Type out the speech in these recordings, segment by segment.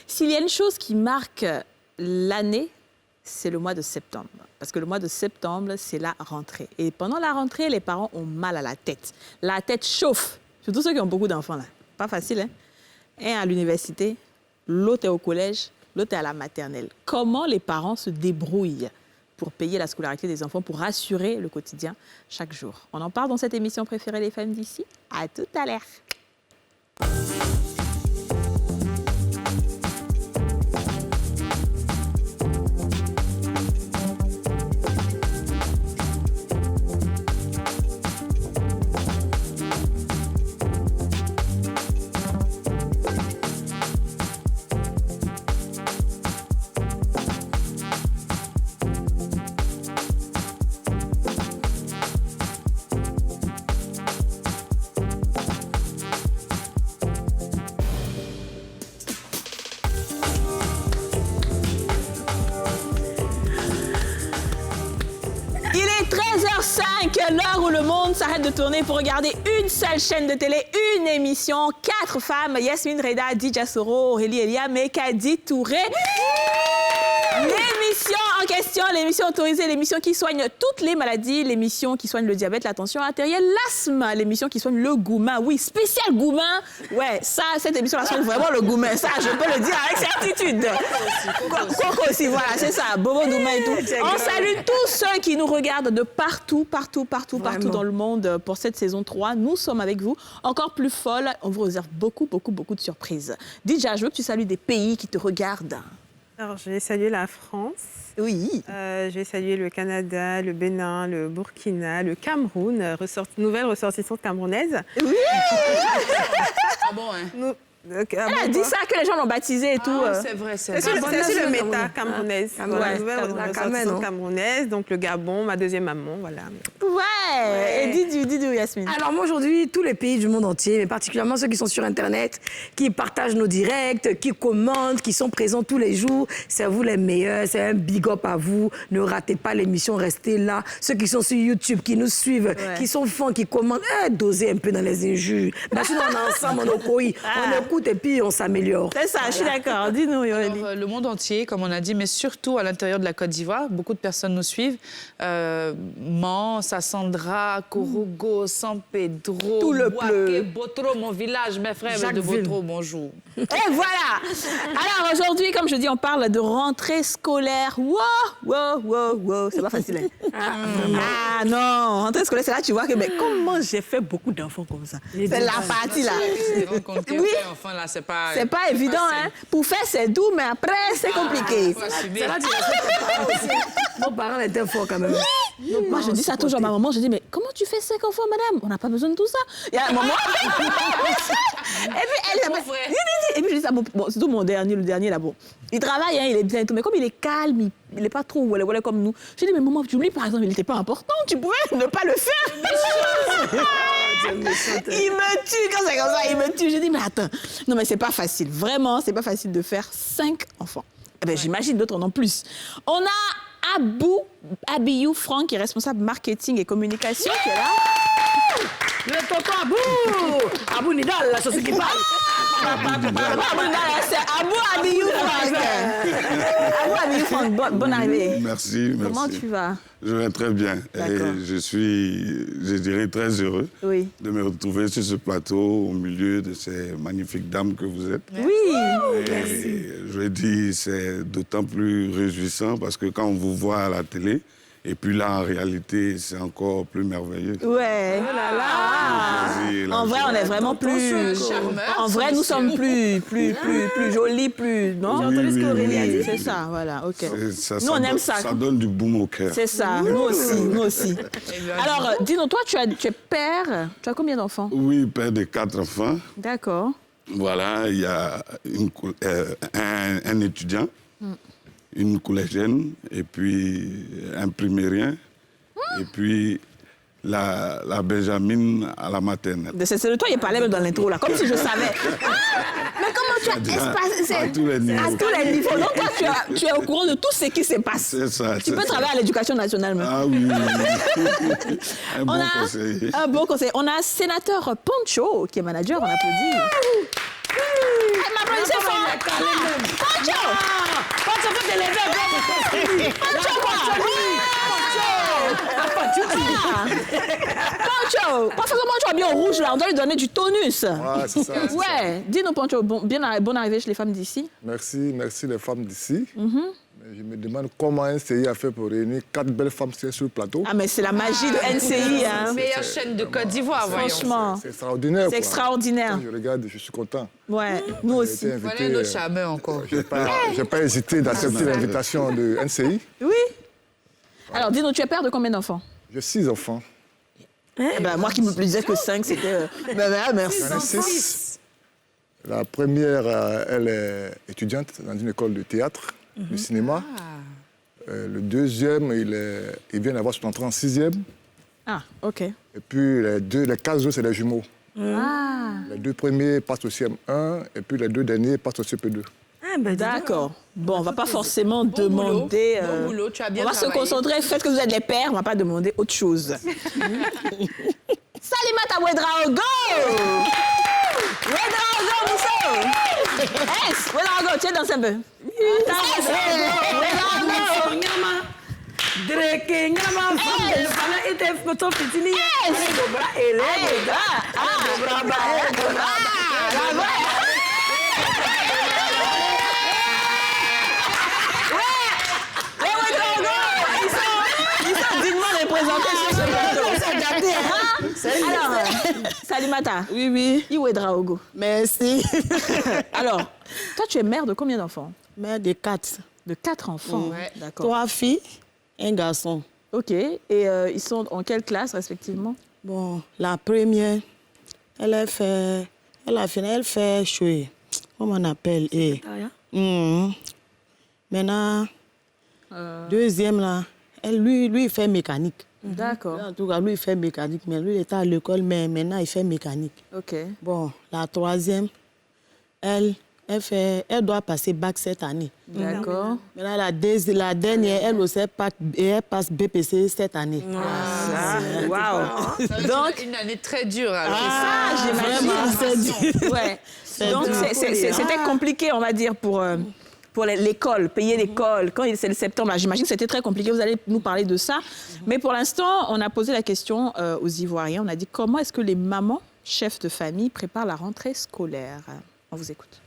S'il y a une chose qui marque l'année, c'est le mois de septembre. Parce que le mois de septembre, c'est la rentrée. Et pendant la rentrée, les parents ont mal à la tête. La tête chauffe. Surtout ceux qui ont beaucoup d'enfants, là. Pas facile, hein? Un à l'université, l'autre est au collège, l'autre est à la maternelle. Comment les parents se débrouillent pour payer la scolarité des enfants, pour assurer le quotidien chaque jour? On en parle dans cette émission préférée des femmes d'ici. À tout à l'heure. L'heure où le monde s'arrête de tourner pour regarder une seule chaîne de télé, une émission, 4 femmes, Yasmine Reda, Dija Soro, Aurélie Elia, Mekadi Touré. L'émission en question, l'émission autorisée, l'émission qui soigne toutes les maladies, l'émission qui soigne le diabète, la tension artérielle, l'asthme, l'émission qui soigne le goumin. Oui, spécial goumin. Ouais, ça, cette émission-là soigne vraiment le goumin. Ça, je peux le dire avec certitude. Coco aussi, voilà, c'est ça. Bobo goumin et tout. On salue tous ceux qui nous regardent de partout dans le monde pour cette saison 3. Nous sommes avec vous, encore plus folle. On vous réserve beaucoup de surprises. Dija, je veux que tu salues des pays qui te regardent. Alors, je vais saluer la France. Oui. Je vais saluer le Canada, le Bénin, le Burkina, le Cameroun, nouvelle ressortissante camerounaise. Oui. Ah bon, hein? Elle a dit ça, que les gens l'ont baptisé et tout. C'est vrai, c'est C'est vrai. aussi le méta camerounaise. Ouais, Nouvelle ressortissante camerounaise, donc le Gabon, ma deuxième maman, voilà. Ouais. Et dis-nous, Yasmine. Alors moi, aujourd'hui, tous les pays du monde entier, mais particulièrement ceux qui sont sur Internet, qui partagent nos directs, qui commentent, qui sont présents tous les jours, c'est vous les meilleurs, c'est un big up à vous. Ne ratez pas l'émission, restez là. Ceux qui sont sur YouTube, qui nous suivent, qui sont fans, qui commentent, dosez un peu dans les injures. Parce que nous, on est ensemble, on est on écoute et puis on s'améliore. C'est ça, je suis d'accord. Dis-nous, Aurélie. Le monde entier, comme on a dit, mais surtout à l'intérieur de la Côte d'Ivoire, beaucoup de personnes nous suivent. Mans, Sassandra, Kourougo, San Pedro, tout le Bouaké, Botro, mon village, mes frères de Botro, bonjour. Et voilà. Alors aujourd'hui, comme je dis, on parle de rentrée scolaire. Wow. C'est pas facile. Ah non, rentrée scolaire, c'est là tu vois que mais comment j'ai fait beaucoup d'enfants comme ça. C'est la partie là. Oui. Enfant, là, c'est pas évident, hein. Pour faire, c'est doux, mais après, c'est compliqué. C'est là que nos parents étaient forts quand même. Moi, je dis ça toujours à ma maman. Je dis, mais comment tu fais 5 enfants, madame? On n'a pas besoin de tout ça. Il y a un moment. Et puis, elle et puis, je dis ça, bon, surtout mon dernier, le dernier là, bon. Il travaille, hein, il est bien et tout, mais comme il est calme, il n'est pas trop voilà comme nous. Je dis, mais maman, tu oublies, par exemple, il n'était pas important, tu pouvais ne pas le faire. Il me tue quand c'est comme ça, il me tue. Je dis, mais attends, non, mais c'est pas facile, vraiment, c'est pas facile de faire 5 enfants. Eh ben, j'imagine d'autres en ont plus. On a Abiyou Franck, qui est responsable marketing et communication, qui est là. Le tonton Abou Nidal, la chose qui parle. C'est Abiyou Franck. Abiyou Franck, bonne arrivée. Merci. Comment tu vas? Je vais très bien. Et je suis, je dirais, très heureux de me retrouver sur ce plateau au milieu de ces magnifiques dames que vous êtes. Oui. Et je vais dire, c'est d'autant plus réjouissant parce que quand on vous voit à la télé, et puis là, en réalité, c'est encore plus merveilleux. Ouais. Oh là là. En vrai, on est vraiment plus... En vrai, nous sommes plus jolis, plus... Non? J'ai entendu ce qu'Aurélie a dit. C'est ça, voilà, ok. Nous, on aime ça. Ça donne du boum au cœur. C'est ça, nous aussi. Alors, dis-nous, toi, tu es père. Tu as combien d'enfants? Oui, père de 4 enfants. D'accord. Voilà, il y a un étudiant. Une collégienne, et puis un primérien, et puis la Benjamine à la maternelle. C'est de toi, il parlait même dans l'intro, là, comme si je savais. Mais comment tu as espacé à tous les niveaux. À tous les niveaux. Donc, toi, tu es au courant de tout ce qui se passe. C'est ça. Tu peux travailler à l'éducation nationale, même. Ah oui. Un bon conseiller. Un bon conseiller. On a un sénateur Poncho, qui est manager, on applaudit. Applaudissez fort. Pas forcément tu habillé en rouge, là. On doit lui donner du tonus. Ouais, c'est ça. Ouais. Dis-nous, Pancho, bonne arrivée chez les femmes d'ici. Merci les femmes d'ici. Mais je me demande comment NCI a fait pour réunir 4 belles femmes sur le plateau. Ah, mais c'est la magie de NCI, hein. Meilleure chaîne de Côte d'Ivoire, voyons. Franchement. C'est extraordinaire. C'est extraordinaire. Quand je regarde, je suis content. Ouais, nous aussi. J'ai été invité, Voilà notre charmeur encore. j'ai pas hésité d'accepter l'invitation de NCI. Oui. Alors, dis-nous, tu es père de combien d'enfants? J'ai 6 enfants. Eh ben, moi qui me disais que 5, c'était... merci. J'en ai 6. La première, elle est étudiante dans une école de théâtre, de cinéma. Le deuxième, il vient d'avoir son entrée en 6e. Ah, OK. Et puis les 4 autres, c'est des jumeaux. Les 2 premiers passent au CM1 et puis les 2 derniers passent au CP2. Ah, ben, D'accord. Bon, on va pas forcément demander... Bon boulot, tu as bien on va se travaillé. concentrer, faites que vous êtes des pères, on va pas demander autre chose. Salimata Ouedraogo! Ouedraogo, Mousso! Yes! Ouedraogo, tu es danser un peu. Dreke nyama fam fana ite photo fitini ya dobra ele dobra ba Ils sont dignement représentés sur ce plateau. Alors, Salimata. Oui, oui. Ouedraogo. Merci. Alors, toi, tu es mère de combien d'enfants? Mère de 4. De 4 enfants. Ouais. D'accord. 3 filles, un garçon. OK. Et ils sont en quelle classe, respectivement? Bon, la première, elle fait chouer. Comment on appelle? Maintenant, deuxième, là, lui, il fait mécanique. D'accord. En tout cas, lui, il fait mécanique. Mais lui, il était à l'école, mais maintenant, il fait mécanique. OK. Bon, la troisième, elle doit passer bac cette année. D'accord. Maintenant, la dernière, elle aussi, elle passe BPC cette année. Waouh. Donc, une année très dure. Alors. J'imagine. Ouais. Donc, c'était compliqué, on va dire, pour l'école, payer l'école. Quand c'est le septembre, là, j'imagine que c'était très compliqué. Vous allez nous parler de ça. Mais pour l'instant, on a posé la question aux Ivoiriens. On a dit comment est-ce que les mamans, chefs de famille, préparent la rentrée scolaire? On vous écoute.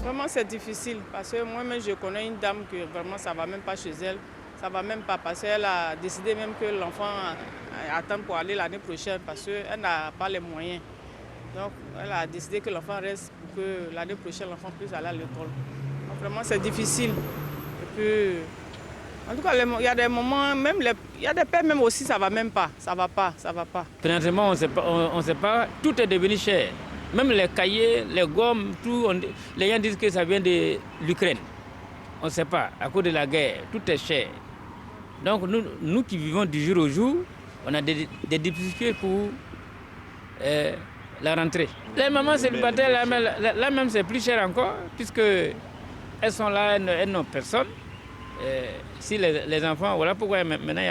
Vraiment, c'est difficile parce que moi-même, je connais une dame que vraiment, ça ne va même pas chez elle. Ça ne va même pas parce qu'elle a décidé même que l'enfant attend pour aller l'année prochaine parce qu'elle n'a pas les moyens. Donc, elle a décidé que l'enfant reste pour que l'année prochaine, l'enfant puisse aller à l'école. Donc, vraiment, c'est difficile. Et puis, en tout cas, il y a des moments, même il y a des pères même aussi, ça ne va même pas. Ça ne va pas, ça ne va pas. Présentement, on sait pas, tout est devenu cher. Même les cahiers, les gommes, tout, les gens disent que ça vient de l'Ukraine. On ne sait pas, à cause de la guerre, tout est cher. Donc nous qui vivons du jour au jour, on a des difficultés pour la rentrée. Les mamans célibataires, là même c'est plus cher encore, puisque elles sont là, elles n'ont personne. Si les enfants, voilà pourquoi maintenant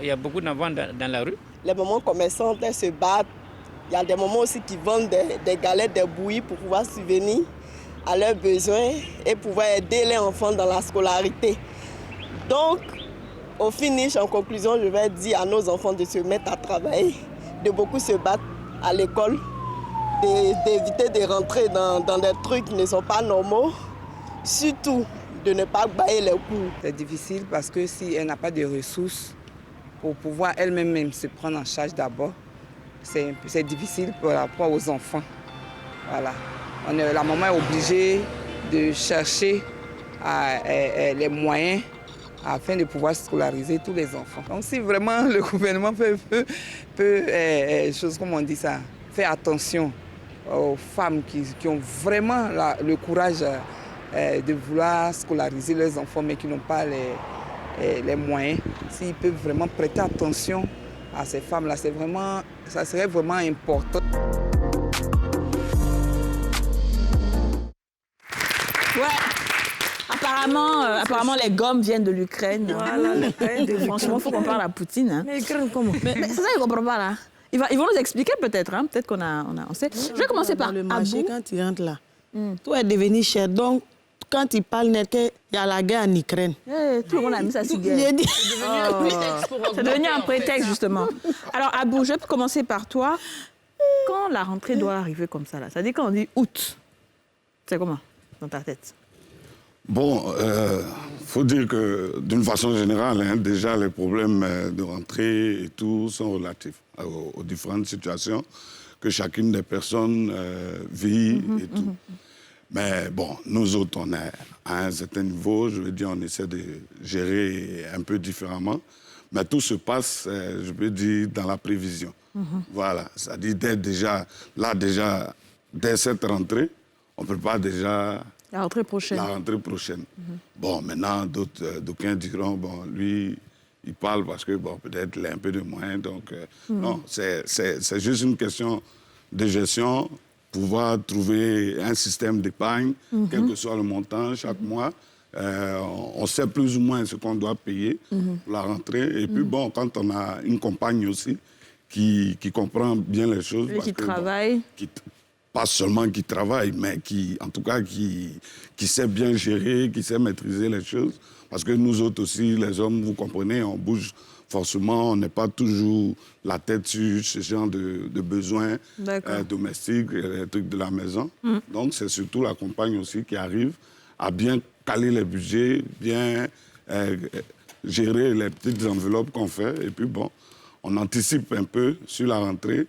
il y a beaucoup d'enfants dans la rue. Les mamans commerçantes, elles se battent. Il y a des mamans aussi qui vendent des galettes, des bouillies pour pouvoir subvenir à leurs besoins et pouvoir aider les enfants dans la scolarité. Donc, au finish, en conclusion, je vais dire à nos enfants de se mettre à travailler, de beaucoup se battre à l'école, d'éviter de rentrer dans des trucs qui ne sont pas normaux, surtout de ne pas bailler les cours. C'est difficile parce que si elle n'a pas de ressources pour pouvoir elle-même se prendre en charge d'abord, c'est difficile par rapport aux enfants. Voilà. La maman est obligée de chercher les moyens afin de pouvoir scolariser tous les enfants. Donc si vraiment le gouvernement peut chose comme on dit ça, faire attention aux femmes qui ont vraiment le courage de vouloir scolariser leurs enfants mais qui n'ont pas les moyens, s'ils peuvent vraiment prêter attention à ces femmes-là, ça serait vraiment important. Ouais. Apparemment, les gommes viennent de l'Ukraine. Voilà, franchement, il faut qu'on parle à Poutine. Hein. Mais l'Ukraine, comment? Mais c'est ça, je ne comprends pas, là. Ils vont nous expliquer peut-être. Hein. Peut-être on sait. Je vais commencer par le marché, Abou. quand tu rentres là, tout est devenu cher. Donc, quand il parle net, qu'il y a la guerre en Ukraine. Tout le monde a mis ça sur guerre. C'est devenu un prétexte, justement. Alors, Abou, je peux commencer par toi. Quand la rentrée doit arriver comme ça, là, ça dit quand on dit août, c'est comment dans ta tête? Bon, faut dire que d'une façon générale, hein, déjà les problèmes de rentrée et tout sont relatifs aux différentes situations que chacune des personnes vit et tout. Mais bon, nous autres, on est à un certain niveau, je veux dire, on essaie de gérer un peu différemment. Mais tout se passe, je veux dire, dans la prévision. Voilà, c'est-à-dire dès cette rentrée, on prépare déjà la rentrée prochaine. Bon, maintenant, d'aucuns diront, bon, lui, il parle parce que, bon, peut-être il a un peu de moyens. Donc, non, c'est juste une question de gestion, pouvoir trouver un système d'épargne, quel que soit le montant, chaque mois. On sait plus ou moins ce qu'on doit payer pour la rentrée. Et puis, bon, quand on a une compagne aussi qui comprend bien les choses. Qui travaille. Pas seulement qui travaille, mais en tout cas, qui sait bien gérer, qui sait maîtriser les choses. Parce que nous autres aussi, les hommes, vous comprenez, on bouge forcément, on n'est pas toujours la tête sur ce genre de besoins domestiques, les trucs de la maison. Donc, c'est surtout la compagne aussi qui arrive à bien caler les budgets, bien gérer les petites enveloppes qu'on fait. Et puis, bon, on anticipe un peu sur la rentrée.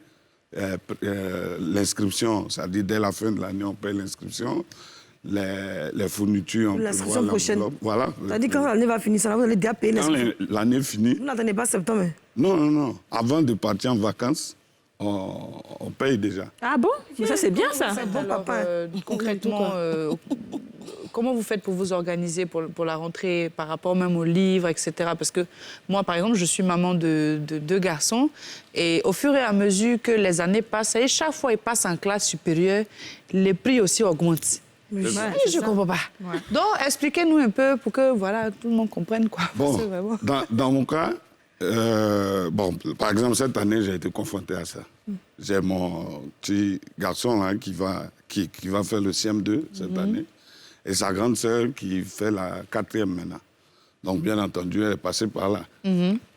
L'inscription, c'est-à-dire dès la fin de l'année, on paye l'inscription. Les fournitures, on l'inscription prochaine. Voilà. C'est-à-dire quand l'année va finir, ça vous allez déjà payer l'inscription. Quand l'année finit. Vous n'attendez pas septembre. Non. Avant de partir en vacances, on paye déjà. Ah bon? Mais ça, c'est bien, ça. Bon, papa. Concrètement, comment vous faites pour vous organiser pour la rentrée par rapport même aux livres, etc. Parce que moi, par exemple, je suis maman de 2 garçons et au fur et à mesure que les années passent, et chaque fois ils passent en classe supérieure, les prix aussi augmentent. Je ne comprends pas. Ouais. Donc, expliquez-nous un peu pour que voilà, tout le monde comprenne. Quoi. Bon, dans mon cas, par exemple, cette année, j'ai été confronté à ça. J'ai mon petit garçon là, qui va faire le CM2 cette année et sa grande sœur qui fait la 4e maintenant. Donc, bien entendu, elle est passée par là.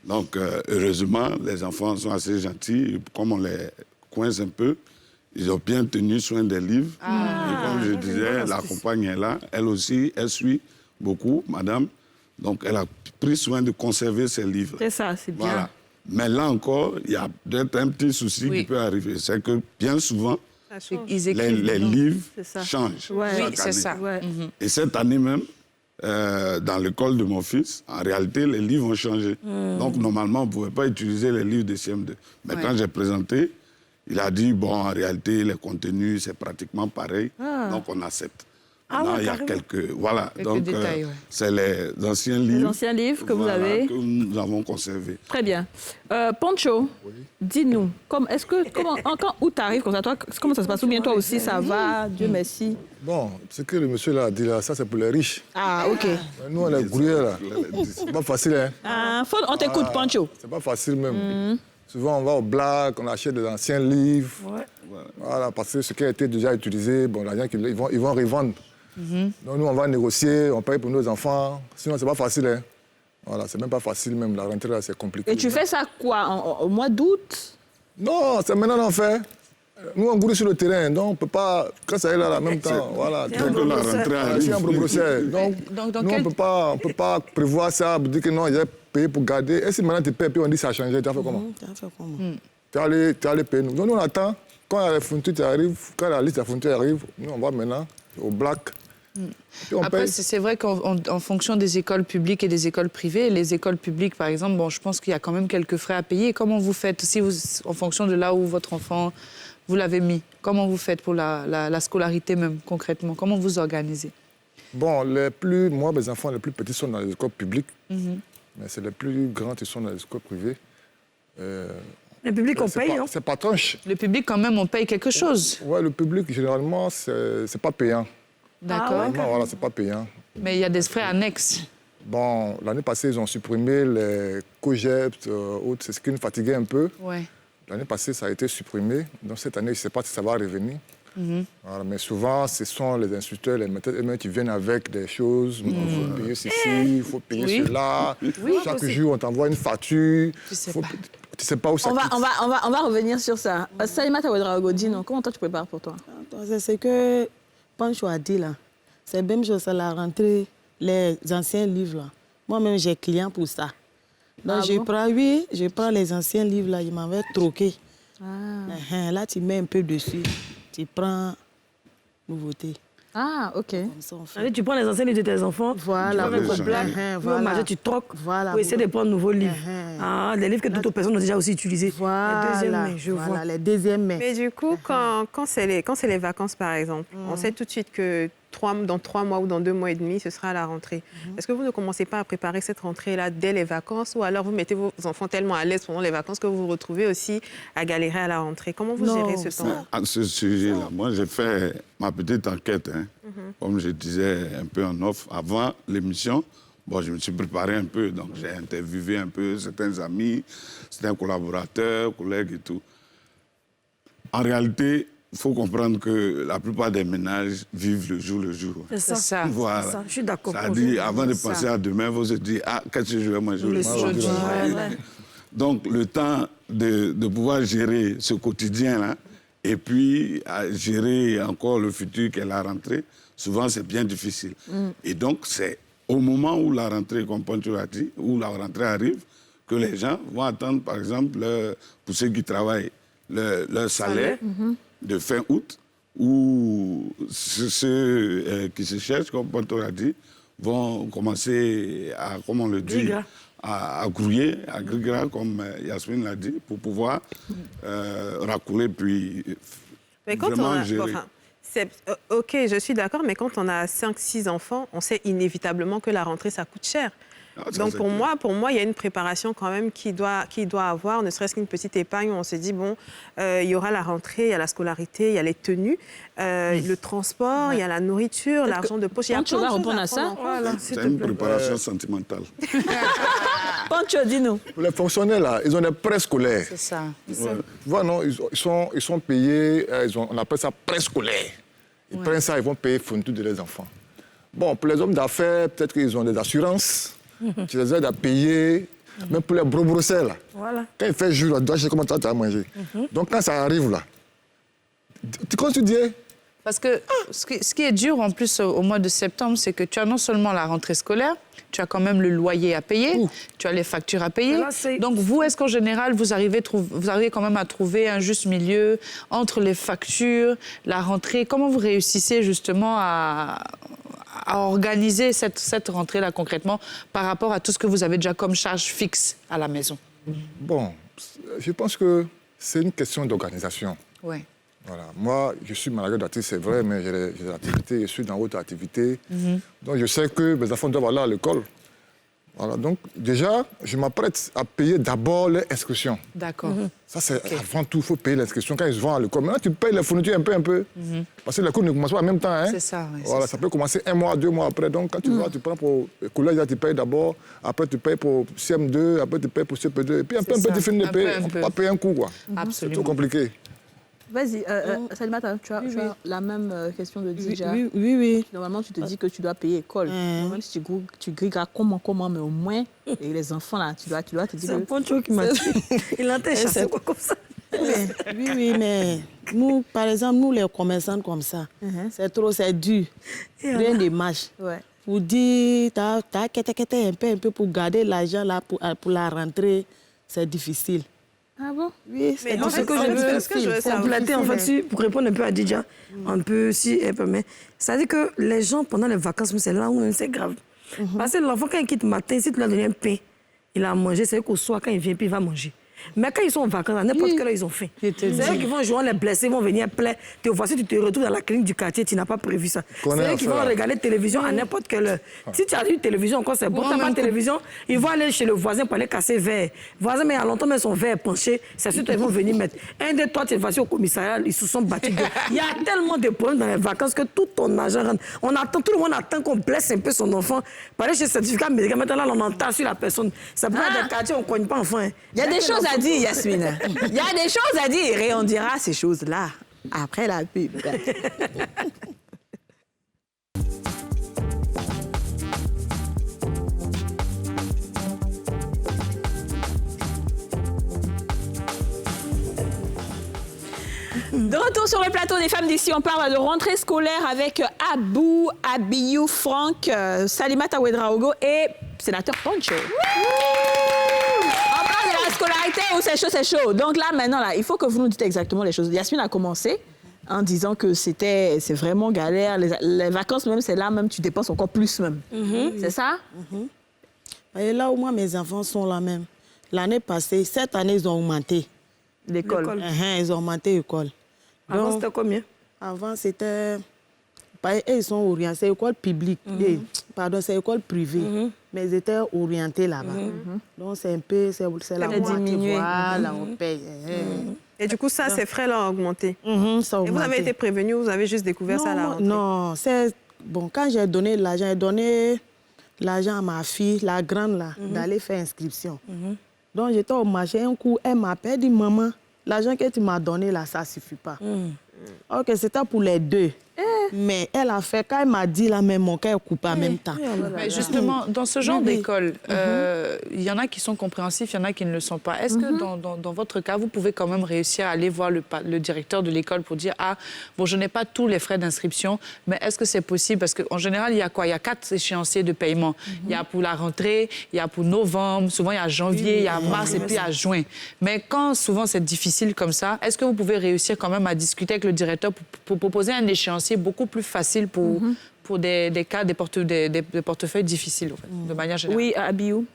Donc, heureusement, les enfants sont assez gentils. Comme on les coince un peu, ils ont bien tenu soin des livres. Et comme je disais, la compagne est là. Elle aussi, elle suit beaucoup, madame. Donc, elle a pris soin de conserver ses livres. C'est ça, c'est bien. Voilà. Mais là encore, il y a peut-être un petit souci qui peut arriver. C'est que bien souvent, les livres changent. Oui, c'est ça. Et cette année même, dans l'école de mon fils, en réalité, les livres ont changé. Donc, normalement, on ne pouvait pas utiliser les livres de CM2. Mais quand j'ai présenté, il a dit, bon, en réalité, les contenus, c'est pratiquement pareil. Donc, on accepte. Maintenant, il y a quelques... Voilà, donc détails, c'est les anciens livres. Les anciens livres que vous avez. Que nous avons conservés. Très bien. Poncho, dis-nous, quand août arrive comme ça, toi, comment ça se passe? Ou bien toi aussi, ça va, Dieu merci? Bon, ce que le monsieur là a dit là, ça c'est pour les riches. Ah, ok. Nous, on est grouillés là. C'est pas facile, hein? On t'écoute, Poncho. C'est pas facile même. Souvent, on va au black, on achète des anciens livres. Voilà, parce que ce qui a été déjà utilisé, bon, les gens, ils vont revendre. Donc nous, on va négocier, on paye pour nos enfants. Sinon, c'est pas facile. Hein. Voilà, c'est même pas facile même. La rentrée, là, c'est compliqué. Et tu fais ça quoi, au mois d'août? Non, c'est maintenant qu'on fait. Nous, on grouille sur le terrain, donc on peut pas... Quand ça est là, en même temps, voilà. Dès que la rentrée arrive. Donc, nous, on peut pas prévoir ça, pour dire que non, il y a payé pour garder. Et si maintenant tu payes, puis on dit que ça a changé, tu as fait comment? Tu es allé payer nous. Donc nous, on attend. Quand la fourniture arrive, quand la liste de fourniture arrive, nous, on va maintenant au black. Après, c'est vrai qu'en fonction des écoles publiques et des écoles privées, les écoles publiques, par exemple, bon, je pense qu'il y a quand même quelques frais à payer. Comment vous faites, en fonction de là où votre enfant, vous l'avez mis, comment vous faites pour la scolarité même, concrètement? Comment vous organisez? Bon, moi, mes enfants les plus petits sont dans les écoles publiques, mais c'est les plus grands qui sont dans les écoles privées. Le public, on paye, non? C'est pas tranche. Le public, quand même, on paye quelque chose. Oui, le public, généralement, c'est pas payant. D'accord. Voilà, c'est pas payant. Mais il y a des frais annexes. Bon, l'année passée, ils ont supprimé les COGEP, autres, c'est ce qui nous fatiguait un peu. Ouais. L'année passée, ça a été supprimé. Donc cette année, je ne sais pas si ça va revenir. Voilà, mais souvent, ce sont les instituteurs, les maîtres eux-mêmes qui viennent avec des choses. Il faut payer ceci, il faut payer cela. Chaque jour, on t'envoie une facture. Tu sais pas où ça quitte. On va revenir sur ça. Salima Taouedraogodino, comment toi tu prépares pour toi? C'est ce que Pancho a dit là. C'est même chose à la rentrée, les anciens livres là. Moi-même, j'ai client pour ça. Donc, je prends les anciens livres là, ils m'avaient troqué. Là, tu mets un peu dessus. Tu prends nouveauté. Ah, ok. Comme ça, on fait. Allez, tu prends les anciens livres de tes enfants, Voilà. tu prends Voilà. tu troques Voilà. pour essayer de prendre de nouveaux livres. Des livres que d'autres personnes ont déjà aussi utilisés. Voilà. Les deuxièmes mains, je vois. Les deuxièmes mains. Mais du coup, quand c'est les vacances, par exemple, on sait tout de suite que dans 3 mois ou dans 2 mois et demi, ce sera à la rentrée. Est-ce que vous ne commencez pas à préparer cette rentrée-là dès les vacances ou alors vous mettez vos enfants tellement à l'aise pendant les vacances que vous vous retrouvez aussi à galérer à la rentrée? Comment vous gérez ce temps? À ce sujet-là, moi, j'ai fait ma petite enquête, comme je disais un peu en off, avant l'émission. Bon, je me suis préparé un peu, donc j'ai interviewé un peu certains amis, certains collaborateurs, collègues et tout. En réalité, il faut comprendre que la plupart des ménages vivent le jour. C'est ça. Voilà. C'est ça. Je suis d'accord. Ça dit, avant de penser à demain, il faut se dire, qu'est-ce que je vais manger aujourd'hui? Donc, le temps de pouvoir gérer ce quotidien-là, et puis gérer encore le futur qu'est la rentrée, souvent, c'est bien difficile. Et donc, c'est au moment où la rentrée, comme Pancho l'a dit, où la rentrée arrive, que les gens vont attendre, par exemple, pour ceux qui travaillent, leur salaire de fin août, ou ceux qui se cherchent, comme Pancho l'a dit, vont commencer à, comment on le dit, à grouiller, à grigrer, comme Yasmine l'a dit, pour pouvoir racouler, puis mais quand vraiment gérer. OK, je suis d'accord, mais quand on a 5-6 enfants, on sait inévitablement que la rentrée, ça coûte cher. Donc pour moi, il y a une préparation quand même qui doit avoir, ne serait-ce qu'une petite épargne où on se dit, bon, il y aura la rentrée, il y a la scolarité, il y a les tenues, le transport, il y a la nourriture, l'argent de poche. Quand tu vas répondre à ça, c'est une préparation sentimentale. Pancho, dis-nous. Pour les fonctionnaires, là, ils ont des préscolaires. C'est ça. Tu vois, non, ils sont payés, on appelle ça préscolaire. Ils prennent ça, ils vont payer fourniture de leurs enfants. Bon, pour les hommes d'affaires, peut-être qu'ils ont des assurances. Tu les aides à payer, même pour les brossers, là. Voilà. Quand il fait jour, tu dois chercher comment tu as mangé. Donc, quand ça arrive, là, comment tu dis? Parce que ce qui est dur, en plus, au mois de septembre, c'est que tu as non seulement la rentrée scolaire, tu as quand même le loyer à payer, tu as les factures à payer. Là, donc, vous, est-ce qu'en général, vous arrivez quand même à trouver un juste milieu entre les factures, la rentrée? Comment vous réussissez justement à organiser cette rentrée-là concrètement par rapport à tout ce que vous avez déjà comme charge fixe à la maison? Bon, je pense que c'est une question d'organisation. Oui. Voilà. Moi, je suis manager d'artiste, c'est vrai, mais j'ai des activités, je suis dans d'autres activités. Donc, je sais que mes enfants doivent aller à l'école. Voilà. Donc, déjà, je m'apprête à payer d'abord les inscriptions. D'accord. Ça, c'est avant tout, il faut payer l'inscription quand ils vont à l'école. Maintenant, tu payes les fournitures un peu. Parce que les cours ne commencent pas en même temps. Hein. C'est ça, oui. Voilà, ça peut commencer 1 mois, 2 mois après. Donc, quand tu vas, tu prends pour le collège, là, tu payes d'abord. Après, tu payes pour CM2. Après, tu payes pour CP2. Et puis, un peu, tu finis de payer. On ne peut pas payer un coup, quoi. Absolument. C'est trop compliqué. Vas-y, Salima, tu as la même question de Dija. Oui. Normalement, tu te dis que tu dois payer école. Même si tu grilleras comment, mais au moins, et les enfants, là, tu dois te dire... C'est un Pancho qui m'a dit. Il entend chasser quoi comme ça. Oui, mais nous, par exemple, nous, les commerçants comme ça, c'est dur. Rien de marche. Pour dire, t'as un peu pour garder l'argent là pour la rentrée, c'est difficile. Ah bon? Oui, mais Donc, ce que je veux compléter, en fait, pour répondre un peu à Dija, un peu, mais ça veut dire que les gens, pendant les vacances, c'est là où c'est grave. Parce que l'enfant, quand il quitte le matin, si tu lui as donné un pain, il a mangé, c'est qu'au soir, quand il vient, puis il va manger. Mais quand ils sont en vacances, à n'importe quelle heure, ils ont faim. C'est eux qui vont jouer les blessés, vont venir plein. Te voici, tu te retrouves dans la clinique du quartier, tu n'as pas prévu ça. C'est eux qui vont regarder la télévision à n'importe quelle heure. Si tu as une télévision, encore c'est bon, tu n'as pas de télévision, ils vont aller chez le voisin pour aller casser verre. Le voisin, mais il y a longtemps, mais son verre est penché, c'est sûr qu'ils vont venir mettre. Un de toi, tu es passé au commissariat, ils se sont battus. Il y a tellement de problèmes dans les vacances que tout ton argent rentre. Tout le monde attend qu'on blesse un peu son enfant. Pour aller chez le certificat médical, maintenant, là, on entend sur la personne. Ça peut être des quartiers, on ne cogne pas enfant. Il y a des choses à dire, Yasmine. Il y a des choses à dire et on dira ces choses-là Après la pub. De retour sur le plateau des femmes d'ici, on parle de rentrée scolaire avec Abou, Abiyou, Franck, Salimata Ouedraogo et sénateur Poncho. On parle de la scolarité où c'est chaud. Donc là, maintenant, là, il faut que vous nous dites exactement les choses. Yasmine a commencé en disant que c'est vraiment galère. Les vacances, même, c'est là, même, tu dépenses encore plus, même. C'est ça? Et là où moi, mes enfants sont là même. L'année passée, cette année, ils ont augmenté. L'école. Ils ont augmenté l'école. Avant, c'était combien? Avant, c'était... Ils sont orientés, c'est école publique. Pardon, c'est école privée. Mais ils étaient orientés là-bas. Donc, c'est un peu... C'est la moitié. Voilà, on paye. Et du coup, ça, ces frais-là ont augmenté. Ça a Et vous avez augmenté. été prévenu, vous avez juste découvert ça à la rentrée? Non, c'est... Bon, quand j'ai donné l'argent, j'ai donné l'argent à ma fille, la grande, là, d'aller faire inscription. Donc, j'étais au marché, un coup, elle m'appelle, elle dit, maman, l'argent que tu m'as donné, là, ça ne suffit pas. Ok, c'était pour les deux. Mais elle a fait, quand elle m'a dit, là, même mon cœur coupé en même temps. Mais justement, dans ce genre d'école, il y en a qui sont compréhensifs, il y en a qui ne le sont pas. Est-ce que dans votre cas, vous pouvez quand même réussir à aller voir le directeur de l'école pour dire « Ah, bon, je n'ai pas tous les frais d'inscription, mais est-ce que c'est possible ?» Parce qu'en général, il y a quoi? Il y a 4 échéanciers de paiement. Il y a pour la rentrée, il y a pour novembre, souvent il y a janvier, il y a mars et puis il y a juin. Mais quand souvent c'est difficile comme ça, est-ce que vous pouvez réussir quand même à discuter avec le directeur pour proposer un échéancier beaucoup plus facile pour des cas, des portefeuilles difficiles, en fait, de manière générale? Oui, Abiyou.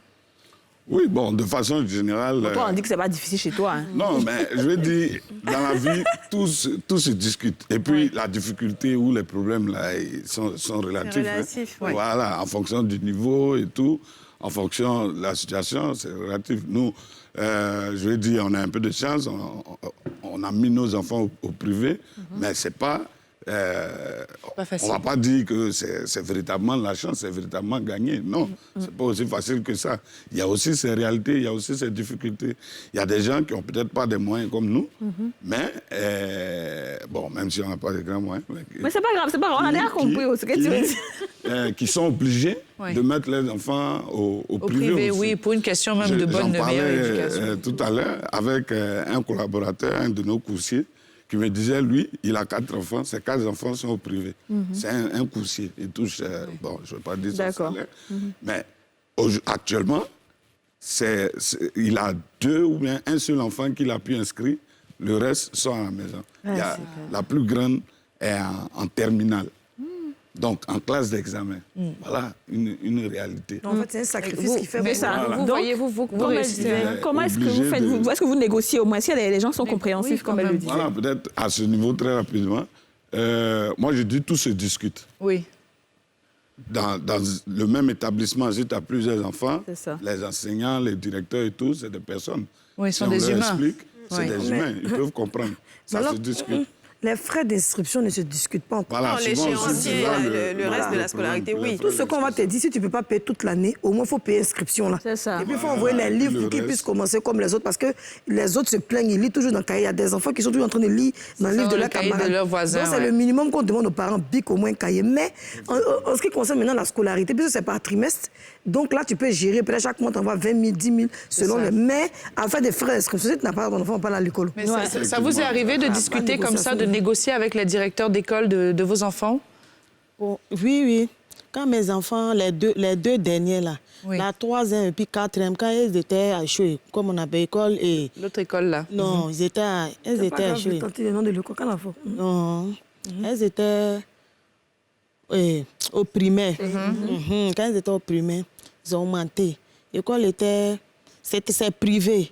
Oui, bon, de façon générale... Toi, on dit que c'est pas difficile chez toi. Hein. Non, mais je veux dire, dans la vie, tout se discute. Et puis, la difficulté ou les problèmes, là, ils sont relatifs. Relatif, hein. Voilà, en fonction du niveau et tout, en fonction de la situation, c'est relatif. Nous, je veux dire, on a un peu de chance, on a mis nos enfants au privé, mais c'est pas... pas facile. On ne va pas dire que c'est véritablement la chance, c'est véritablement gagné. Non, c'est pas aussi facile que ça. Il y a aussi ces réalités, il y a aussi ces difficultés. Il y a des gens qui n'ont peut-être pas des moyens comme nous, mais, bon, même si on n'a pas de grands moyens. Mais c'est pas grave, on a déjà compris ce que tu veux dire. Qui sont obligés de mettre les enfants au privé aussi. Oui, pour une question même de bonne, de meilleure éducation. J'en parlais tout à l'heure avec un collaborateur, un de nos coursiers, qui me disait, lui, il a 4 enfants, ses 4 enfants sont au privé. C'est un coursier, il touche, bon, je ne veux pas dire son salaire, mais actuellement, il a 2 ou bien un seul enfant qu'il a pu inscrire, le reste sont à la maison. La plus grande est en terminale. Donc, en classe d'examen. Voilà une réalité. En fait, c'est un sacrifice qui fait Mais ça, Vous voyez, vous réussissez. Comment est-ce que vous faites? Est-ce que vous négociez au moins? Si les gens sont compréhensifs, comme elle le dit. Voilà, peut-être à ce niveau, très rapidement. Moi, je dis tout se discute. Oui. Dans le même établissement, si tu as plusieurs enfants, ça. les enseignants, les directeurs et tout, c'est des personnes. Oui, ils sont Si on des leur humains. explique, c'est des humains, ils peuvent comprendre. Ça alors, se discute. Les frais d'inscription ne se discutent pas encore. Voilà, Non, souvent, l'échéancier, c'est souvent le reste de la scolarité, oui. Tout ce qu'on va te dire, si tu ne peux pas payer toute l'année, au moins il faut payer l'inscription là. C'est ça. Et puis il faut envoyer les livres pour qu'ils puissent commencer comme les autres, parce que les autres se plaignent, ils lisent toujours dans le cahier. Il y a des enfants qui sont toujours en train de lire dans le livre de le leurs cahier camarades. de leurs voisins, Donc c'est le minimum qu'on demande aux parents, bic au moins un cahier. Mais en ce qui concerne maintenant la scolarité, puisque c'est par trimestre, donc là tu peux gérer, peut-être chaque mois tu envoies 20 000, 10 000, selon le... Mais à faire des frais d'inscription, si tu n'as pas ton enfant, on va pas à l'école. Mais ça vous est arrivé de discuter comme ça, de négocier avec les directeurs d'école de vos enfants? Oh, oui. Quand mes enfants, les deux derniers, là, la 3e et puis 4e, quand ils étaient à Choué, comme on appelle école et... L'autre école, là. Non, ils étaient à Choué. Le nom de l'école, quand la fois. Non, elles étaient au primaire. Quand elles étaient au primaire, ils ont augmenté. L'école était... C'est privé.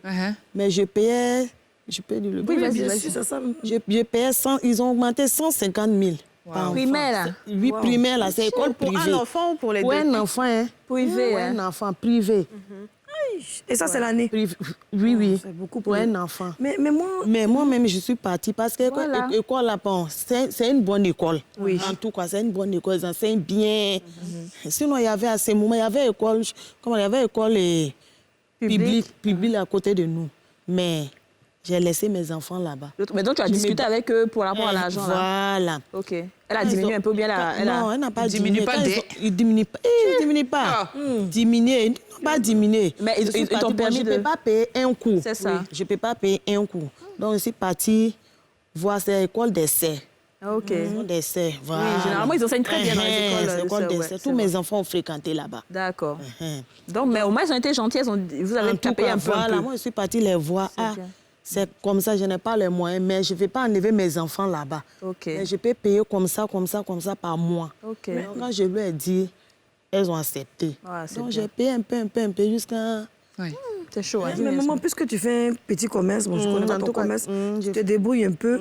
Mais je payais... Je peux dire le prix. Oui, bien sûr, c'est ça. Je payais 100... Ils ont augmenté 150 000. Par Primaire, là? Oui, primaire, là, c'est école privée. Pour un enfant ou pour les deux? Pour un enfant, hein. Privé, Pour hein. un enfant privé. Et ça, c'est l'année? Oui. C'est beaucoup pour un enfant. Mais moi... Mais moi-même, je suis partie parce que l'école, là, bon, c'est une bonne école. Oui. En tout cas, c'est une bonne école. Ils enseignent bien. Sinon, il y avait à ce moment, il y avait école, publique à côté de nous. Mais J'ai laissé mes enfants là-bas. Mais donc, tu as discuté avec eux pour rapport à l'argent, là? Voilà. OK. Elle a diminué un peu bien Non, elle n'a pas diminué. Diminue pas Il diminue pas. Il diminue pas. Diminuer. Ils n'ont pas diminué. Mais ils t'ont permis Je de... ne peux pas payer un cours. C'est ça. Oui, je ne peux pas payer un cours. Donc, je suis partie voir cette école d'essai. OK. D'essai, voilà. Oui, généralement, ils enseignent très bien dans les écoles d'essai. d'essai. Tous mes enfants ont fréquenté là-bas. D'accord. Donc, mais au moins, ils ont été gentils. Vous avez payé un peu. Voilà, moi, je suis partie les voir. C'est comme ça, je n'ai pas les moyens, mais je ne vais pas enlever mes enfants là-bas. OK. Mais je peux payer comme ça par mois. OK. Mais quand je lui ai dit, elles ont accepté. Donc, j'ai payé un peu, jusqu'à... C'est chaud, hein. Mais maman, puisque tu fais un petit commerce, bon, je connais pas ton commerce, tu te débrouilles un peu.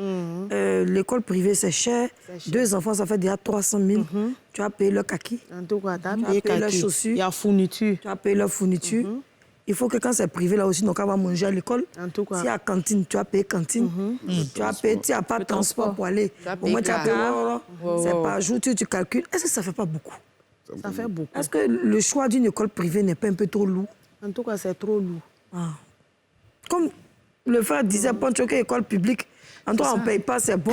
L'école privée, c'est cher. 2 enfants, ça fait déjà 300 000. Tu as payé leur kaki. En tout cas, tu as payé leurs chaussures. Il y a fourniture. Tu as payé leur fourniture. Il faut que quand c'est privé, là aussi, donc on va manger à l'école. En tout cas. S'il y a cantine, tu as payé cantine. Tu as payé, tu n'as pas de transport pour aller. Au moins, tu as payé. C'est par jour, tu calcules. Est-ce que ça ne fait pas beaucoup? Ça fait beaucoup. Est-ce que le choix d'une école privée n'est pas un peu trop lourd? En tout cas, c'est trop lourd. Comme le frère disait, Pancho, que l'école publique, en toi, on ne paye pas, c'est bon.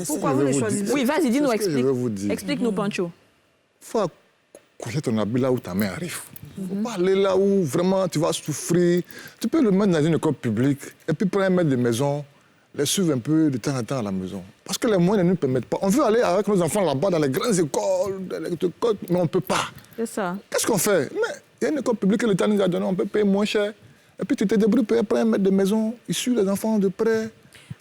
Pourquoi vous ne choisissez pas? Oui, vas-y, dis-nous, explique. Explique-nous, Pancho. Il faut coucher ton habit là où ta mère arrive. Il ne faut pas aller là où vraiment tu vas souffrir. Tu peux le mettre dans une école publique et puis prendre un maître de maison, les suivre un peu de temps en temps à la maison. Parce que les moyens ne nous permettent pas. On veut aller avec nos enfants là-bas dans les grandes écoles, mais on ne peut pas. C'est ça. Qu'est-ce qu'on fait? Mais il y a une école publique que l'État nous a donnée, on peut payer moins cher. Et puis tu te débrouilles pour prendre un maître de maison, il suit les enfants de près.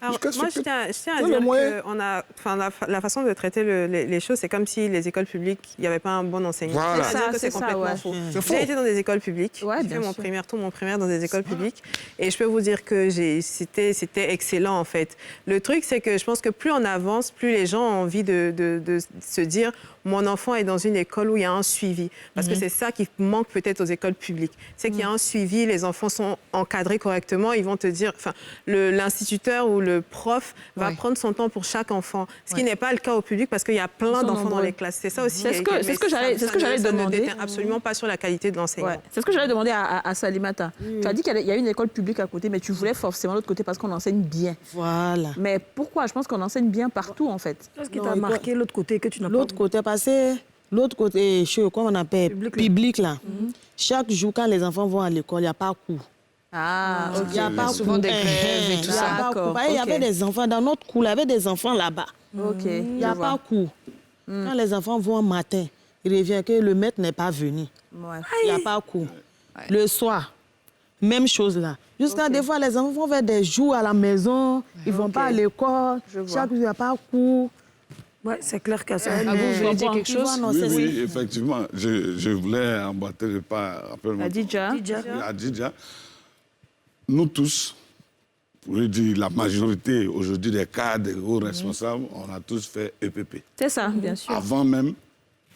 Alors, moi, je tiens à dire que la façon de traiter les choses, c'est comme si les écoles publiques, il n'y avait pas un bon enseignant. Voilà. C'est complètement faux. J'ai été dans des écoles publiques. J'ai fait tout mon primaire dans des écoles publiques. Et je peux vous dire que c'était excellent, en fait. Le truc, c'est que je pense que plus on avance, plus les gens ont envie de se dire mon enfant est dans une école où il y a un suivi. Parce que c'est ça qui manque peut-être aux écoles publiques. C'est qu'il y a un suivi, les enfants sont encadrés correctement. Ils vont te dire, enfin, l'instituteur ou le prof va prendre son temps pour chaque enfant. Ce qui n'est pas le cas au public parce qu'il y a plein d'enfants dans les classes. C'est ça aussi. C'est ce que j'allais demander. Ça ne déteint absolument pas sur la qualité de l'enseignement. C'est ce que j'allais demander à Salimata. Tu as dit qu'il y a une école publique à côté, mais tu voulais forcément l'autre côté parce qu'on enseigne bien. Voilà. Mais pourquoi? Je pense qu'on enseigne bien partout, en fait. Qu'est-ce qui t'a marqué l'autre côté que tu n'as pas? L'autre côté, parce que l'autre côté, comme on appelle, public là. Chaque jour, quand les enfants vont à l'école, il n'y a pas cours. Ah, ok. Il n'y a pas souvent des grèves et tout ça. Il y avait des enfants dans notre cours, il y avait des enfants là-bas. Ok. Il n'y a pas cours. Quand les enfants vont au matin, il revient que le maître n'est pas venu. Il n'y a pas cours. Le soir, même chose là. Jusqu'à des fois, les enfants vont faire des jours à la maison, ils ne vont pas à l'école. Chaque jour, il n'y a pas cours. Oui, c'est clair que ça. Vous voulez dire quelque chose? Oui, effectivement. Je voulais emboîter le pas. Adidja. Adidja. Nous tous, pour dire la majorité aujourd'hui des cadres, des hauts responsables, on a tous fait EPP. C'est ça, bien sûr. Avant même,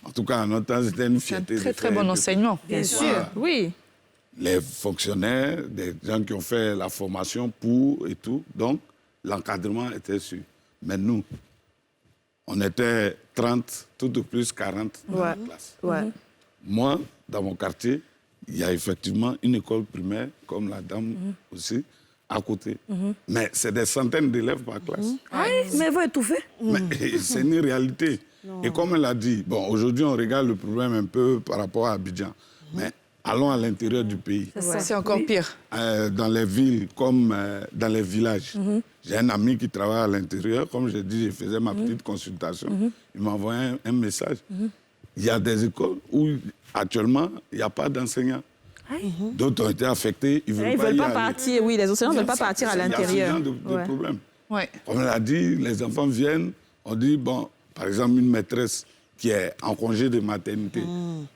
en tout cas, en notre temps, c'était une fierté. Très, très bon enseignement. Bien sûr, oui. Les fonctionnaires, des gens qui ont fait la formation pour et tout. Donc, l'encadrement était sûr. Mais nous, on était 30, tout au plus 40 dans la classe. Moi, dans mon quartier, il y a effectivement une école primaire, comme la dame aussi, à côté. Mais c'est des centaines d'élèves par classe. Mais vous étouffez. Mais c'est une réalité. Et comme elle a dit, bon, aujourd'hui, on regarde le problème un peu par rapport à Abidjan. Mais allons à l'intérieur du pays. C'est encore pire. Dans les villes comme dans les villages. J'ai un ami qui travaille à l'intérieur. Comme je dis, je faisais ma petite consultation. Il m'a envoyé un message. Il y a des écoles où, actuellement, il n'y a pas d'enseignants. D'autres ont été affectés. Ils ne veulent pas partir. Oui, les enseignants ne veulent pas partir à l'intérieur. Il y a ce genre de problème. Comme elle a dit, les enfants viennent. On dit, bon, par exemple, une maîtresse qui est en congé de maternité,